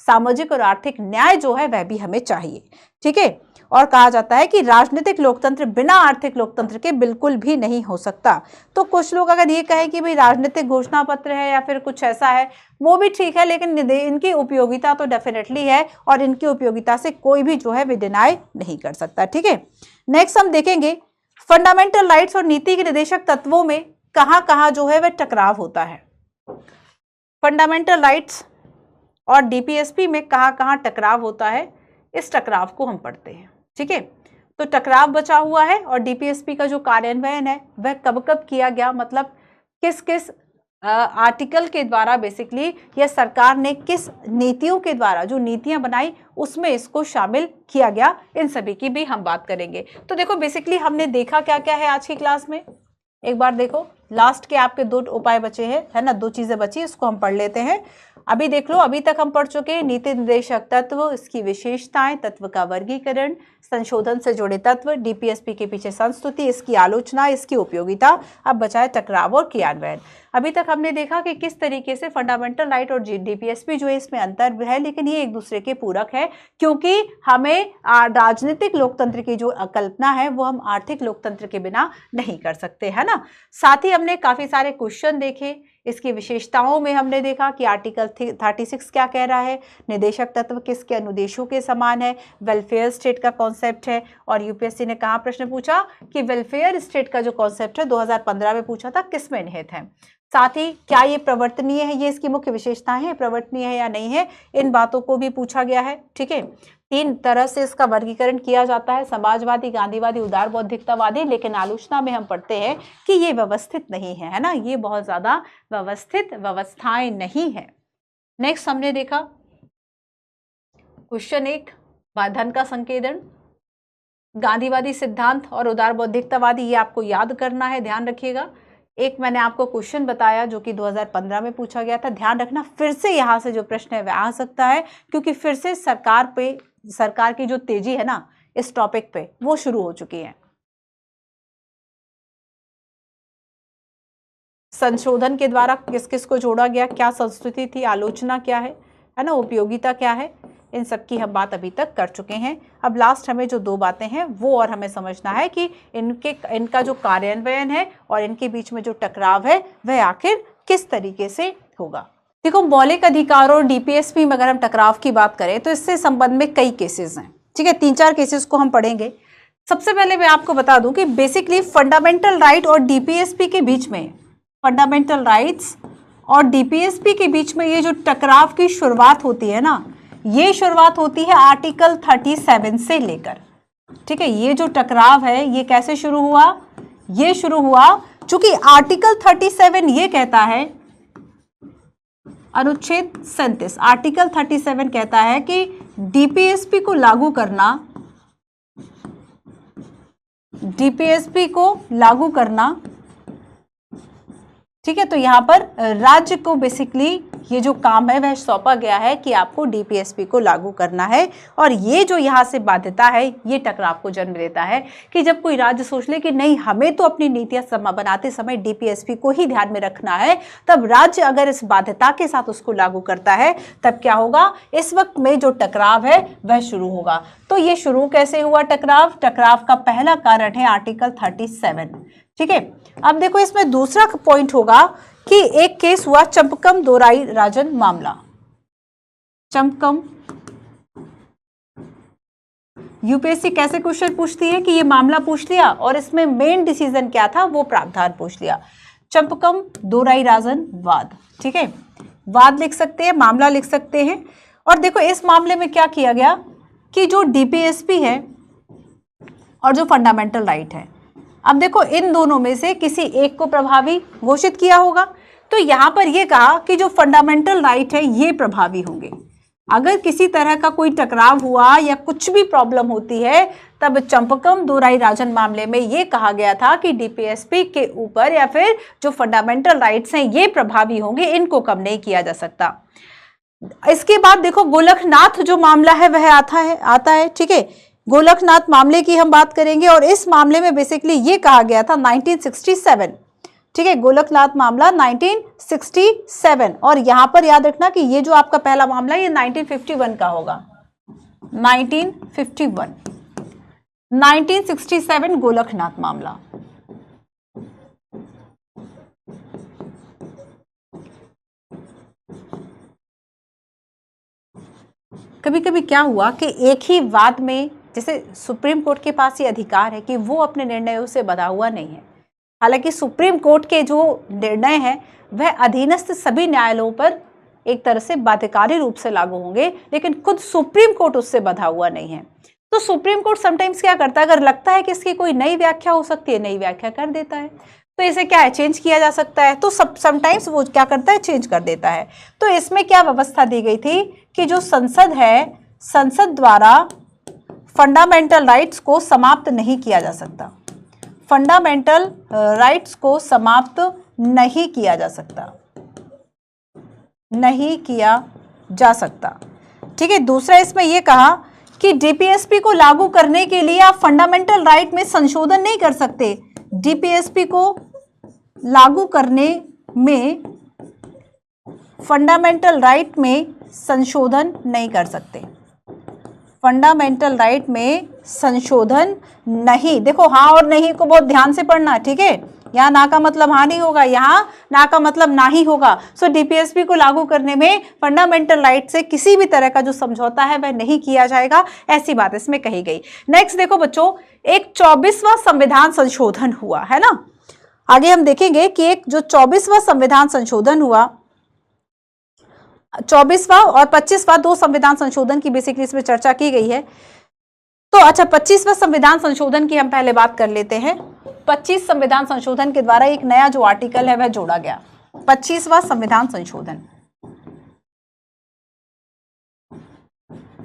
[SPEAKER 1] सामाजिक और आर्थिक न्याय जो है वह भी हमें चाहिए, ठीक है। और कहा जाता है कि राजनीतिक लोकतंत्र बिना आर्थिक लोकतंत्र के बिल्कुल भी नहीं हो सकता। तो कुछ लोग अगर ये कहें कि भाई राजनीतिक घोषणा पत्र है या फिर कुछ ऐसा है, वो भी ठीक है, लेकिन इनकी उपयोगिता तो डेफिनेटली है और इनकी उपयोगिता से कोई भी जो है वे डिनाई नहीं कर सकता, ठीक है। नेक्स्ट हम देखेंगे फंडामेंटल राइट्स और नीति के निदेशक तत्वों में कहां कहां जो है वह टकराव होता है। फंडामेंटल राइट्स और डीपीएसपी में कहाँ कहाँ टकराव होता है, इस टकराव को हम पढ़ते हैं। ठीक है, तो टकराव बचा हुआ है और डीपीएसपी का जो कार्यान्वयन है वह कब कब किया गया, मतलब किस किस आर्टिकल के द्वारा बेसिकली, या सरकार ने किस नीतियों के द्वारा जो नीतियां बनाई उसमें इसको शामिल किया गया, इन सभी की भी हम बात करेंगे। तो देखो बेसिकली हमने देखा क्या क्या है आज की क्लास में, एक बार देखो लास्ट के आपके 2 उपाय बचे हैं, है ना, 2 चीजें बची, इसको हम पढ़ लेते हैं। अभी देख लो, अभी तक हम पढ़ चुके हैं नीति निर्देशक तत्व, इसकी विशेषताएं, तत्व का वर्गीकरण, संशोधन से जुड़े तत्व, डीपीएसपी के पीछे संस्तुति, इसकी आलोचना, इसकी उपयोगिता। अब बचा है टकराव और क्रियान्वयन। अभी तक हमने देखा कि किस तरीके से फंडामेंटल राइट और डीपीएसपी जो है इसमें अंतर है, लेकिन ये एक दूसरे के पूरक है, क्योंकि हमें राजनीतिक लोकतंत्र की जो कल्पना है वो हम आर्थिक लोकतंत्र के बिना नहीं कर सकते, है ना। साथ ही हमने काफी सारे क्वेश्चन देखे, इसकी विशेषताओं में हमने देखा कि आर्टिकल 36 क्या कह रहा है, निदेशक तत्व किसके अनुदेशों के समान है, वेलफेयर स्टेट का कॉन्सेप्ट है, और यूपीएससी ने कहाँ प्रश्न पूछा कि वेलफेयर स्टेट का जो कॉन्सेप्ट है 2015 में पूछा था, किस में निहित है। साथ ही क्या ये प्रवर्तनीय है, ये इसकी मुख्य विशेषताएं हैं, प्रवर्तनीय है या नहीं है, इन बातों को भी पूछा गया है। ठीक है, 3 तरह से इसका वर्गीकरण किया जाता है, समाजवादी, गांधीवादी, उदार बौद्धिकतावादी, लेकिन आलोचना में हम पढ़ते हैं कि ये व्यवस्थित नहीं है ना, ये बहुत ज्यादा व्यवस्थित व्यवस्थाएं नहीं है। नेक्स्ट हमने देखा क्वेश्चन 1, धन का संकेंद्रण, गांधीवादी सिद्धांत और उदार बौद्धिकतावादी, ये आपको याद करना है, ध्यान रखिएगा। एक मैंने आपको क्वेश्चन बताया जो कि 2015 में पूछा गया था, ध्यान रखना फिर से यहाँ से जो प्रश्न है वह आ सकता है, क्योंकि फिर से सरकार की जो तेजी है ना इस टॉपिक पे वो शुरू हो चुकी है। संशोधन के द्वारा किस किस को जोड़ा गया, क्या संस्तुति थी, आलोचना क्या है ना, उपयोगिता क्या है, इन सब की हम बात अभी तक कर चुके हैं। अब लास्ट हमें जो 2 बातें हैं वो और हमें समझना है कि इनका जो कार्यान्वयन है और इनके बीच में जो टकराव है वह आखिर किस तरीके से होगा। देखो मौलिक अधिकार और डीपीएसपी में अगर हम टकराव की बात करें तो इससे संबंध में कई केसेस हैं। ठीक है, 3-4 केसेस को हम पढ़ेंगे। सबसे पहले मैं आपको बता दूं कि बेसिकली फंडामेंटल राइट और डीपीएसपी के बीच में, फंडामेंटल राइट्स और डीपीएसपी के बीच में ये जो टकराव की शुरुआत होती है ना, ये शुरुआत होती है आर्टिकल 37 से लेकर। ठीक है, ये जो टकराव है ये कैसे शुरू हुआ, ये शुरू हुआ चूंकि आर्टिकल 37 ये कहता है, अनुच्छेद 37 आर्टिकल 37 कहता है कि डीपीएसपी को लागू करना, डीपीएसपी को लागू करना, ठीक है, तो यहां पर राज्य को बेसिकली ये जो काम है वह सौंपा गया है कि आपको डीपीएसपी को लागू करना है। और ये जो यहाँ से बाध्यता है ये टकराव को जन्म देता है कि जब कोई राज्य सोच ले कि नहीं हमें तो अपनी नीतियां बनाते समय डीपीएसपी को ही ध्यान में रखना है, तब राज्य अगर इस बाध्यता के साथ उसको लागू करता है तब क्या होगा, इस वक्त में जो टकराव है वह शुरू होगा। तो ये शुरू कैसे हुआ टकराव, टकराव का पहला कारण है आर्टिकल 37। ठीक है, अब देखो इसमें दूसरा पॉइंट होगा कि एक केस हुआ चंपकम दोराई राजन मामला। चंपकम, यूपीएससी कैसे क्वेश्चन पूछती है कि ये मामला पूछ लिया और इसमें मेन डिसीजन क्या था वो प्रावधान पूछ लिया। चंपकम दोराई राजन वाद, ठीक है, वाद लिख सकते हैं, मामला लिख सकते हैं। और देखो इस मामले में क्या किया गया कि जो डीपीएसपी है और जो फंडामेंटल राइट है, अब देखो इन दोनों में से किसी एक को प्रभावी घोषित किया होगा। तो यहां पर यह कहा कि जो फंडामेंटल राइट है ये प्रभावी होंगे। अगर किसी तरह का कोई टकराव हुआ या कुछ भी प्रॉब्लम होती है तब चंपकम दोराई राजन मामले में ये कहा गया था कि डीपीएसपी के ऊपर या फिर जो फंडामेंटल राइट्स हैं ये प्रभावी होंगे, इनको कम नहीं किया जा सकता। इसके बाद देखो गोलखनाथ जो मामला है वह आता है। ठीक है, गोलखनाथ मामले की हम बात करेंगे और इस मामले में बेसिकली ये कहा गया था 1967। ठीक है, गोलखनाथ मामला 1967 और यहां पर याद रखना कि ये जो आपका पहला मामला ये 1951 का होगा, 1967 गोलखनाथ मामला। कभी कभी क्या हुआ कि एक ही वाद में, जैसे सुप्रीम कोर्ट के पास ये अधिकार है कि वो अपने निर्णयों से बंधा हुआ नहीं है। हालांकि सुप्रीम कोर्ट के जो निर्णय हैं वह अधीनस्थ सभी न्यायालयों पर एक तरह से बाध्यकारी रूप से लागू होंगे, लेकिन खुद सुप्रीम कोर्ट उससे बंधा हुआ नहीं है। तो सुप्रीम कोर्ट समटाइम्स क्या करता है, अगर लगता है कि इसकी कोई नई व्याख्या हो सकती है, नई व्याख्या कर देता है। तो इसे क्या है, चेंज किया जा सकता है। तो समटाइम्स वो क्या करता है, चेंज कर देता है। तो इसमें क्या व्यवस्था दी गई थी कि जो संसद है, संसद द्वारा फंडामेंटल राइट्स को समाप्त नहीं किया जा सकता। फंडामेंटल राइट्स को समाप्त नहीं किया जा सकता, नहीं किया जा सकता। ठीक है। दूसरा इसमें यह कहा कि डीपीएसपी को लागू करने के लिए आप फंडामेंटल राइट में संशोधन नहीं कर सकते। डीपीएसपी को लागू करने में फंडामेंटल राइट में संशोधन नहीं कर सकते। फंडामेंटल राइट में संशोधन नहीं, देखो हाँ और नहीं को बहुत ध्यान से पढ़ना, ठीक है। यहाँ ना का मतलब हाँ नहीं होगा, यहाँ ना का मतलब ना ही होगा। सो डीपीएसपी को लागू करने में फंडामेंटल राइट से किसी भी तरह का जो समझौता है वह नहीं किया जाएगा, ऐसी बात इसमें कही गई। नेक्स्ट देखो बच्चों, एक 24वां संविधान संशोधन हुआ है ना। आगे हम देखेंगे कि एक जो 24वां संविधान संशोधन हुआ, 24वां और 25वां दो संविधान संशोधन की बेसिकली इसमें चर्चा की गई है। तो अच्छा, 25वां संविधान संशोधन की हम पहले बात कर लेते हैं। 25 संविधान संशोधन के द्वारा एक नया जो आर्टिकल है वह जोड़ा गया। 25वां संविधान संशोधन,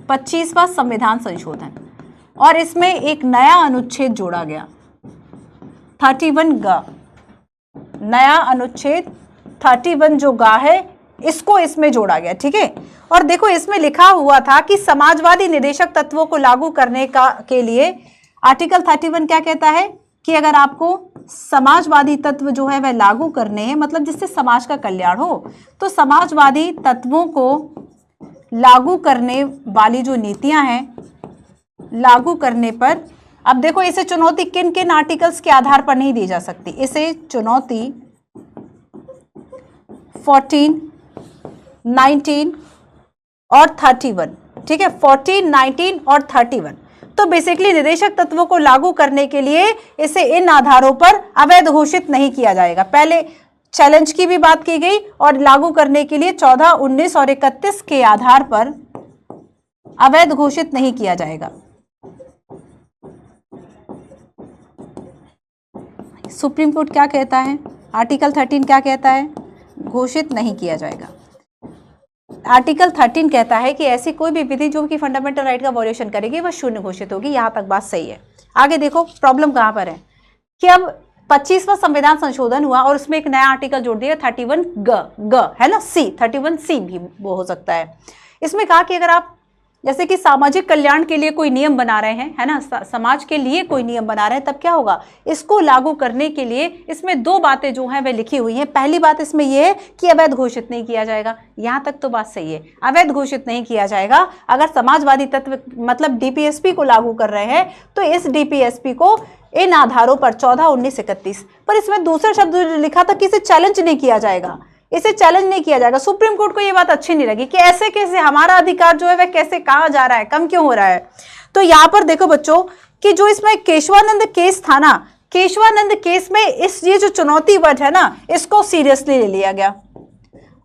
[SPEAKER 1] 25वां संविधान संशोधन, और इसमें एक नया अनुच्छेद जोड़ा गया, 31 ग। नया अनुच्छेद 31 जो गा है, इसको इसमें जोड़ा गया, ठीक है। और देखो इसमें लिखा हुआ था कि समाजवादी निदेशक तत्वों को लागू करने के लिए आर्टिकल 31 क्या कहता है कि अगर आपको समाजवादी तत्व जो है वह लागू करने हैं, मतलब जिससे समाज का कल्याण हो, तो समाजवादी तत्वों को लागू करने वाली जो नीतियां हैं, लागू करने पर, अब देखो इसे चुनौती किन किन आर्टिकल्स के आधार पर नहीं दी जा सकती। इसे चुनौती 14, 19 और 31, ठीक है, 14, 19 और 31। तो बेसिकली निदेशक तत्वों को लागू करने के लिए इसे इन आधारों पर अवैध घोषित नहीं किया जाएगा। पहले चैलेंज की भी बात की गई, और लागू करने के लिए 14, 19 और 31 के आधार पर अवैध घोषित नहीं किया जाएगा। सुप्रीम कोर्ट क्या कहता है, आर्टिकल 13 क्या कहता है, घोषित नहीं किया जाएगा। आर्टिकल 13 कहता है कि ऐसी कोई भी विधि जो कि फंडामेंटल राइट का वायलेशन करेगी वह शून्य घोषित होगी। यहां तक बात सही है। आगे देखो प्रॉब्लम कहां पर है कि अब 25वां संविधान संशोधन हुआ और उसमें एक नया आर्टिकल जोड़ दिया, 31 ग है ना, सी 31C भी वो हो सकता है। इसमें कहा कि अगर आप जैसे कि सामाजिक कल्याण के लिए कोई नियम बना रहे हैं, है ना, समाज के लिए कोई नियम बना रहे हैं, तब क्या होगा, इसको लागू करने के लिए इसमें दो बातें जो हैं वे लिखी हुई हैं। पहली बात इसमें यह है कि अवैध घोषित नहीं किया जाएगा। यहां तक तो बात सही है, अवैध घोषित नहीं किया जाएगा। अगर समाजवादी तत्व मतलब डीपीएसपी को लागू कर रहे हैं तो इस डीपीएसपी को इन आधारों पर 14, 19, 31 पर, इसमें दूसरा शब्द लिखा था कि इसे चैलेंज नहीं किया जाएगा, इसे चैलेंज नहीं किया जाएगा। सुप्रीम कोर्ट को यह बात अच्छी नहीं लगी कि ऐसे कैसे हमारा अधिकार जो है वह कैसे कहा जा रहा है, कम क्यों हो रहा है। तो यहां पर देखो बच्चों कि जो इसमें केशवानंद केस था ना, केशवानंद केस में ये जो चुनौती वर्ड है ना, इसको सीरियसली ले लिया गया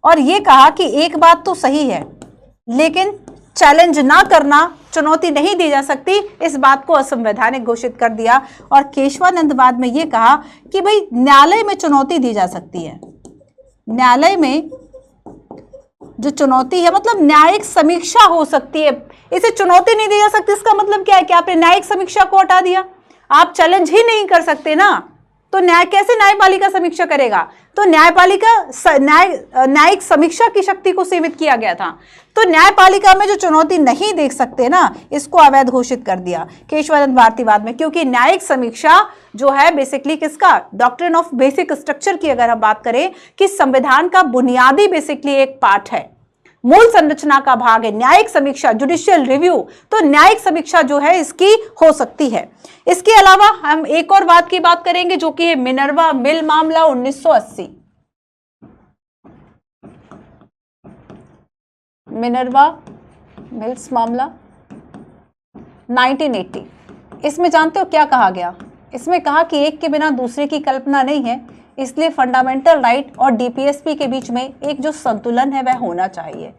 [SPEAKER 1] और ये कहा कि एक बात तो सही है, लेकिन चैलेंज ना करना, चुनौती नहीं दी जा सकती, इस बात को असंवैधानिक घोषित कर दिया। और केशवानंद बाद में ये कहा कि भाई न्यायालय में चुनौती दी जा सकती है, न्यायालय में जो चुनौती है मतलब न्यायिक समीक्षा हो सकती है, इसे चुनौती नहीं दी जा सकती। इसका मतलब क्या है कि आपने न्यायिक समीक्षा को हटा दिया, आप चैलेंज ही नहीं कर सकते ना, तो कैसे न्यायपालिका समीक्षा करेगा। तो न्यायपालिका न्यायिक समीक्षा की शक्ति को सीमित किया गया था। तो न्यायपालिका में जो चुनौती नहीं देख सकते ना, इसको अवैध घोषित कर दिया केशवानंद भारतीवाद में, क्योंकि न्यायिक समीक्षा जो है बेसिकली किसका, डॉक्ट्रिन ऑफ बेसिक स्ट्रक्चर की अगर हम बात करें कि संविधान का बुनियादी बेसिकली एक पार्ट है, मूल संरचना का भाग है न्यायिक समीक्षा, जुडिशियल रिव्यू। तो न्यायिक समीक्षा जो है इसकी हो सकती है। इसके अलावा हम एक और बात की बात करेंगे जो कि है मिनर्वा मिल मामला 1980। मिनर्वा मिल्स मामला 1980, इसमें जानते हो क्या कहा गया, इसमें कहा कि एक के बिना दूसरे की कल्पना नहीं है, इसलिए फंडामेंटल राइट और डीपीएसपी के बीच में एक जो संतुलन है वह होना चाहिए।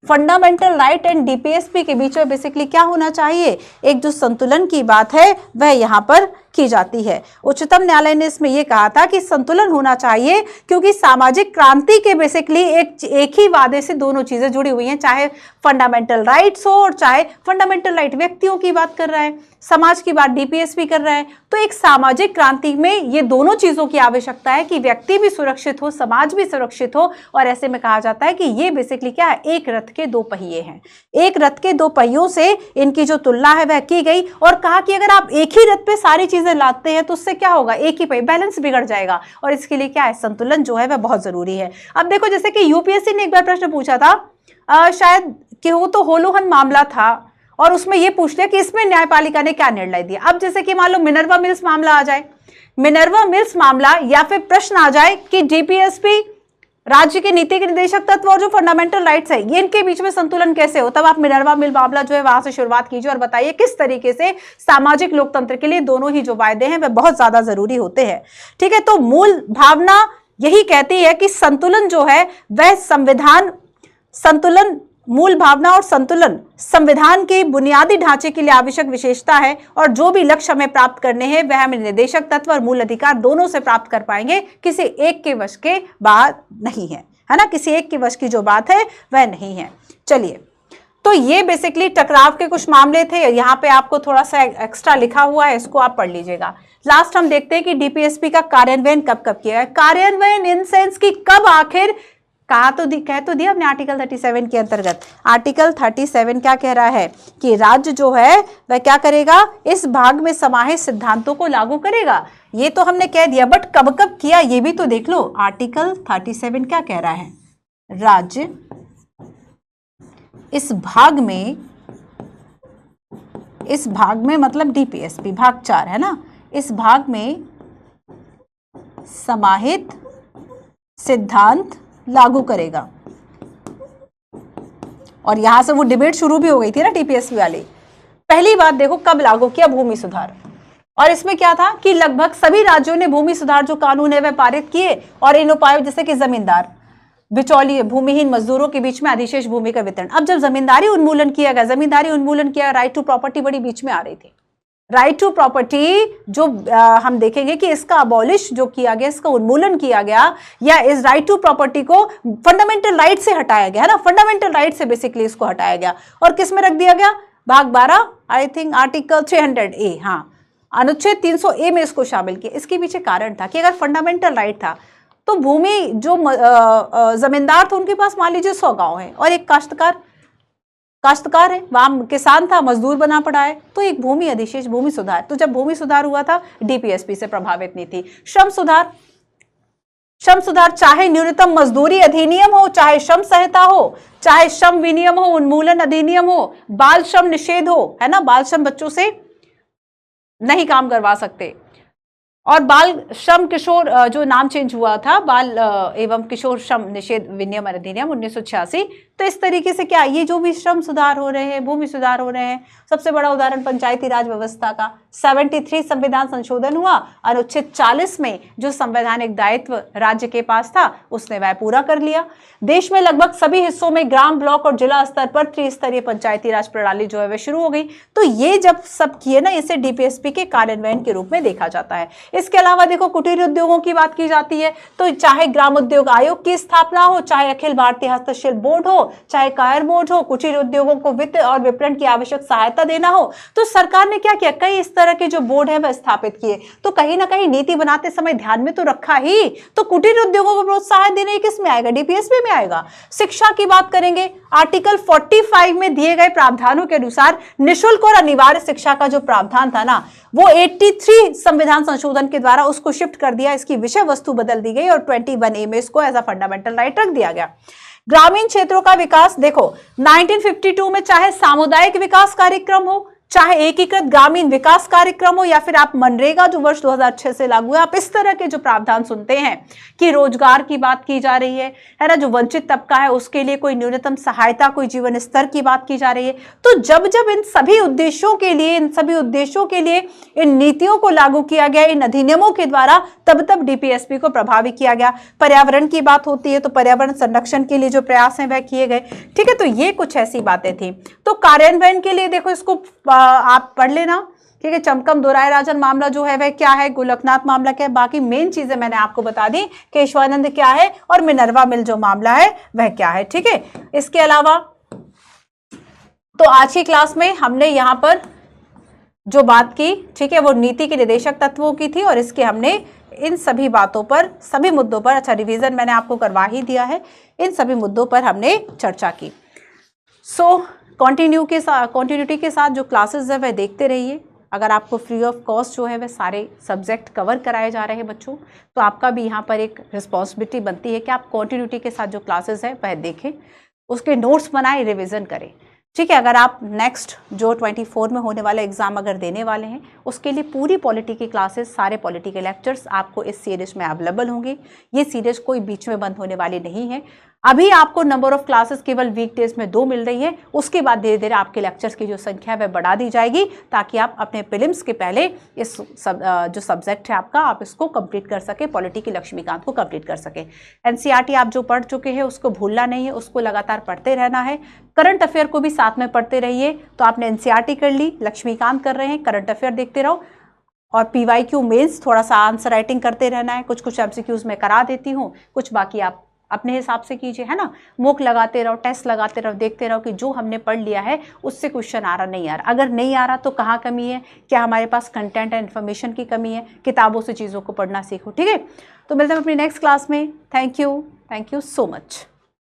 [SPEAKER 1] फंडामेंटल राइट एंड डीपीएसपी के बीच में बेसिकली क्या होना चाहिए, एक जो संतुलन की बात है वह यहाँ पर की जाती है। उच्चतम न्यायालय ने इसमें यह कहा था कि संतुलन होना चाहिए, क्योंकि सामाजिक क्रांति के बेसिकली एक ही वादे से दोनों चीजें जुड़ी हुई हैं, चाहे फंडामेंटल राइट्स हो और चाहे फंडामेंटल राइट व्यक्तियों की बात कर रहा है, समाज की बात डीपीएसपी कर रहा है। तो एक सामाजिक क्रांति में ये दोनों चीजों की आवश्यकता है कि व्यक्ति भी सुरक्षित हो, समाज भी सुरक्षित हो। और ऐसे में कहा जाता है कि ये बेसिकली क्या है, एक रथ के दो पहिए हैं। एक रथ के दो पहियों से इनकी जो तुलना है वह की गई और कहा कि अगर आप एक ही रथ पे सारी चीजें लाते हैं तो उससे क्या होगा, एक ही पहिया, बैलेंस बिगड़ जाएगा। और इसके लिए क्या है, संतुलन जो है वह बहुत जरूरी है। अब देखो, जैसे कि यूपीएससी ने एक बार प्रश्न पूछा था, शायद कि हो तो होलोहन मामला था, और उसमें यह पूछ लिया कि इसमें न्यायपालिका ने क्या निर्णय दिया। अब जैसे कि मान लो मिनर्वा मिल्स मामला आ जाए, मिनर्वा मिल्स मामला, या फिर प्रश्न आ जाए कि डीपीएसपी, राज्य के नीति के निर्देशक तत्व और जो फंडामेंटल राइट्स है, ये इनके बीच में संतुलन कैसे हो, तब आप मिनर्वा मिल मामला जो है वहां से शुरुआत कीजिए और बताइए किस तरीके से सामाजिक लोकतंत्र के लिए दोनों ही जो वायदे हैं वह बहुत ज्यादा जरूरी होते हैं। ठीक है, तो मूल भावना यही कहती है कि संतुलन जो है वह संतुलन, मूल भावना और संतुलन संविधान के बुनियादी ढांचे के लिए आवश्यक विशेषता है, और जो भी लक्ष्य हमें प्राप्त करने हैं वह हमें निर्देशक तत्व और मूल अधिकार दोनों से प्राप्त कर पाएंगे, किसी एक के वश के बाहर नहीं है ना, किसी एक के वश की जो बात है वह नहीं है। चलिए, तो ये बेसिकली टकराव के कुछ मामले थे। यहाँ पे आपको थोड़ा सा एक्स्ट्रा लिखा हुआ है, इसको आप पढ़ लीजिएगा। लास्ट हम देखते हैं कि डीपीएसपी का कार्यान्वयन कब कब किया है। कार्यान्वयन इन सेंस की कब आखिर कह तो दिया अपने आर्टिकल 37 के अंतर्गत। आर्टिकल 37 क्या कह रहा है कि राज्य जो है वह क्या करेगा, इस भाग में समाहित सिद्धांतों को लागू करेगा। ये तो हमने कह दिया, बट कब कब किया ये भी तो देख लो। आर्टिकल 37 क्या कह रहा है, राज्य इस भाग में मतलब डीपीएसपी भाग 4 है ना, इस भाग में समाहित सिद्धांत लागू करेगा। और यहां से वो डिबेट शुरू भी हो गई थी ना डीपीएसपी वाली। पहली बात देखो कब लागू किया, भूमि सुधार। और इसमें क्या था कि लगभग सभी राज्यों ने भूमि सुधार जो कानून है वह पारित किए, और इन उपायों जैसे कि जमींदार, बिचौलिए, भूमिहीन मजदूरों के बीच में अधिशेष भूमि का वितरण। अब जब जमींदारी उन्मूलन किया गया, राइट टू प्रॉपर्टी बड़ी बीच में आ रही थी। राइट टू प्रॉपर्टी जो हम देखेंगे कि इसका अबॉलिश जो किया गया, इसका उन्मूलन किया गया, या इस राइट टू प्रॉपर्टी को फंडामेंटल राइट से हटाया गया है ना, फंडामेंटल राइट से बेसिकली इसको हटाया गया और किस में रख दिया गया, भाग 12 आई थिंक आर्टिकल 300A, हाँ अनुच्छेद 300A में इसको शामिल किया। इसके पीछे कारण था कि अगर फंडामेंटल राइट था तो भूमि जो जमींदार थे उनके पास मान लीजिए 100 गांव है और एक काश्तकार है, वहां किसान था, मजदूर बना पड़ा है, तो एक भूमि अधिशेष, भूमि सुधार। तो जब भूमि सुधार हुआ था डीपीएसपी से प्रभावित नहीं थी। श्रम सुधार चाहे न्यूनतम मजदूरी अधिनियम हो, चाहे श्रम संहिता हो, चाहे श्रम विनियम हो, उन्मूलन अधिनियम हो, बाल श्रम निषेध हो, है ना, बाल श्रम बच्चों से नहीं काम करवा सकते, और बाल श्रम किशोर जो नाम चेंज हुआ था, बाल एवं किशोर श्रम निषेध विनियम अधिनियम 1986। तो इस तरीके से क्या ये जो भी श्रम सुधार हो रहे हैं, भूमि सुधार हो रहे हैं, सबसे बड़ा उदाहरण पंचायती राज व्यवस्था का 73 संविधान संशोधन हुआ, अनुच्छेद 40 में जो संवैधानिक दायित्व राज्य के पास था उसने वह पूरा कर लिया। देश में लगभग सभी हिस्सों में ग्राम, ब्लॉक और जिला स्तर पर त्रिस्तरीय पंचायती राज प्रणाली जो है वह शुरू हो गई। तो ये जब सब किए ना, इसे डीपीएसपी के कार्यान्वयन के रूप में देखा जाता है। इसके अलावा देखो कुटीर उद्योगों की बात की जाती है, तो चाहे ग्राम उद्योग आयोग की स्थापना हो, चाहे अखिल भारतीय हस्तशिल्प बोर्ड हो, चाहे कायर बोर्ड हो, कुटीर उद्योगों को वित्त और विपणन की आवश्यक सहायता देना हो, तो सरकार ने क्या किया, कई इस तरह के जो बोर्ड है वह स्थापित किए। तो कहीं ना कहीं नीति बनाते समय ध्यान में तो रखा ही, तो कुटीर उद्योगों को प्रोत्साहन देने किस में आएगा, डीपीएसपी में आएगा। शिक्षा की बात करेंगे, आर्टिकल 45 में दिए गए प्रावधानों के अनुसार निःशुल्क और अनिवार्य शिक्षा का जो प्रावधान था ना, वो 83 संविधान संशोधन के द्वारा उसको शिफ्ट कर दिया, इसकी विषय वस्तु बदल दी गई और 21A में इसको एज अ फंडामेंटल राइट रख दिया गया। ग्रामीण क्षेत्रों का विकास देखो, 1952 में चाहे सामुदायिक विकास कार्यक्रम हो, चाहे एकीकृत ग्रामीण विकास कार्यक्रम हो या फिर आप मनरेगा जो वर्ष 2006 से लागू है, आप इस तरह के जो प्रावधान सुनते हैं कि रोजगार की बात की जा रही है ना, जो वंचित तबका है उसके लिए कोई न्यूनतम सहायता, कोई जीवन स्तर की बात की जा रही है। तो जब जब इन सभी उद्देश्यों के लिए इन नीतियों को लागू किया गया, इन अधिनियमों के द्वारा, तब तब डीपीएसपी को प्रभावी किया गया। पर्यावरण की बात होती है तो पर्यावरण संरक्षण के लिए जो प्रयास हैं वह किए गए। ठीक है, तो ये कुछ ऐसी बातें थी। तो कार्यान्वयन के लिए देखो, इसको आप पढ़ लेना। ठीक है, चमकम दोराय राजन मामला जो है वह क्या है, गोलकनाथ मामला क्या है, बाकी मेन चीजें मैंने आपको बता दी, केशवानंद क्या है और मिनर्वा मिल जो मामला है वह क्या है। ठीक है, इसके अलावा तो आज की क्लास में हमने यहां पर जो बात की, ठीक है, वो नीति के निदेशक तत्वों की थी और इसके हमने इन सभी बातों पर, सभी मुद्दों पर, अच्छा रिवीजन मैंने आपको करवा ही दिया है, इन सभी मुद्दों पर हमने चर्चा की। कॉन्टिन्यूटी के साथ जो क्लासेस है वह देखते रहिए। अगर आपको फ्री ऑफ कॉस्ट जो है वह सारे सब्जेक्ट कवर कराए जा रहे हैं बच्चों, तो आपका भी यहाँ पर एक रिस्पॉन्सिबिलिटी बनती है कि आप कॉन्टिन्यूटी के साथ जो क्लासेस है वह देखें, उसके नोट्स बनाएं, रिविजन करें। ठीक है, अगर आप नेक्स्ट जो 24 में होने वाला एग्जाम अगर देने वाले हैं, उसके लिए पूरी पॉलिटी की क्लासेस, सारे पॉलिटी के लेक्चर्स आपको इस सीरीज में अवेलेबल होंगे। ये सीरीज कोई बीच में बंद होने वाली नहीं है। अभी आपको नंबर ऑफ क्लासेस केवल वीकडेज में 2 मिल रही है, उसके बाद धीरे धीरे आपके लेक्चर्स की जो संख्या है वह बढ़ा दी जाएगी, ताकि आप अपने प्रीलिम्स के पहले इस जो सब्जेक्ट है आपका, आप इसको कंप्लीट कर सके, पॉलिटी की लक्ष्मीकांत को कंप्लीट कर सके। एनसीईआरटी आप जो पढ़ चुके हैं उसको भूलना नहीं है, उसको लगातार पढ़ते रहना है। करंट अफेयर को भी साथ में पढ़ते रहिए। तो आपने एनसीईआरटी कर ली, लक्ष्मीकांत कर रहे हैं, करंट अफेयर देखते रहो और पीवाईक्यू मेंस थोड़ा सा आंसर राइटिंग करते रहना है। कुछ एमसीक्यूज में करा देती हूँ, कुछ बाकी आप अपने हिसाब से कीजिए, है ना। मॉक लगाते रहो, टेस्ट लगाते रहो, देखते रहो कि जो हमने पढ़ लिया है उससे क्वेश्चन आ रहा नहीं आ रहा। अगर नहीं आ रहा तो कहाँ कमी है, क्या हमारे पास कंटेंट एंड इन्फॉर्मेशन की कमी है, किताबों से चीज़ों को पढ़ना सीखो। ठीक है, तो मिलते हैं अपनी नेक्स्ट क्लास में। Thank you so much.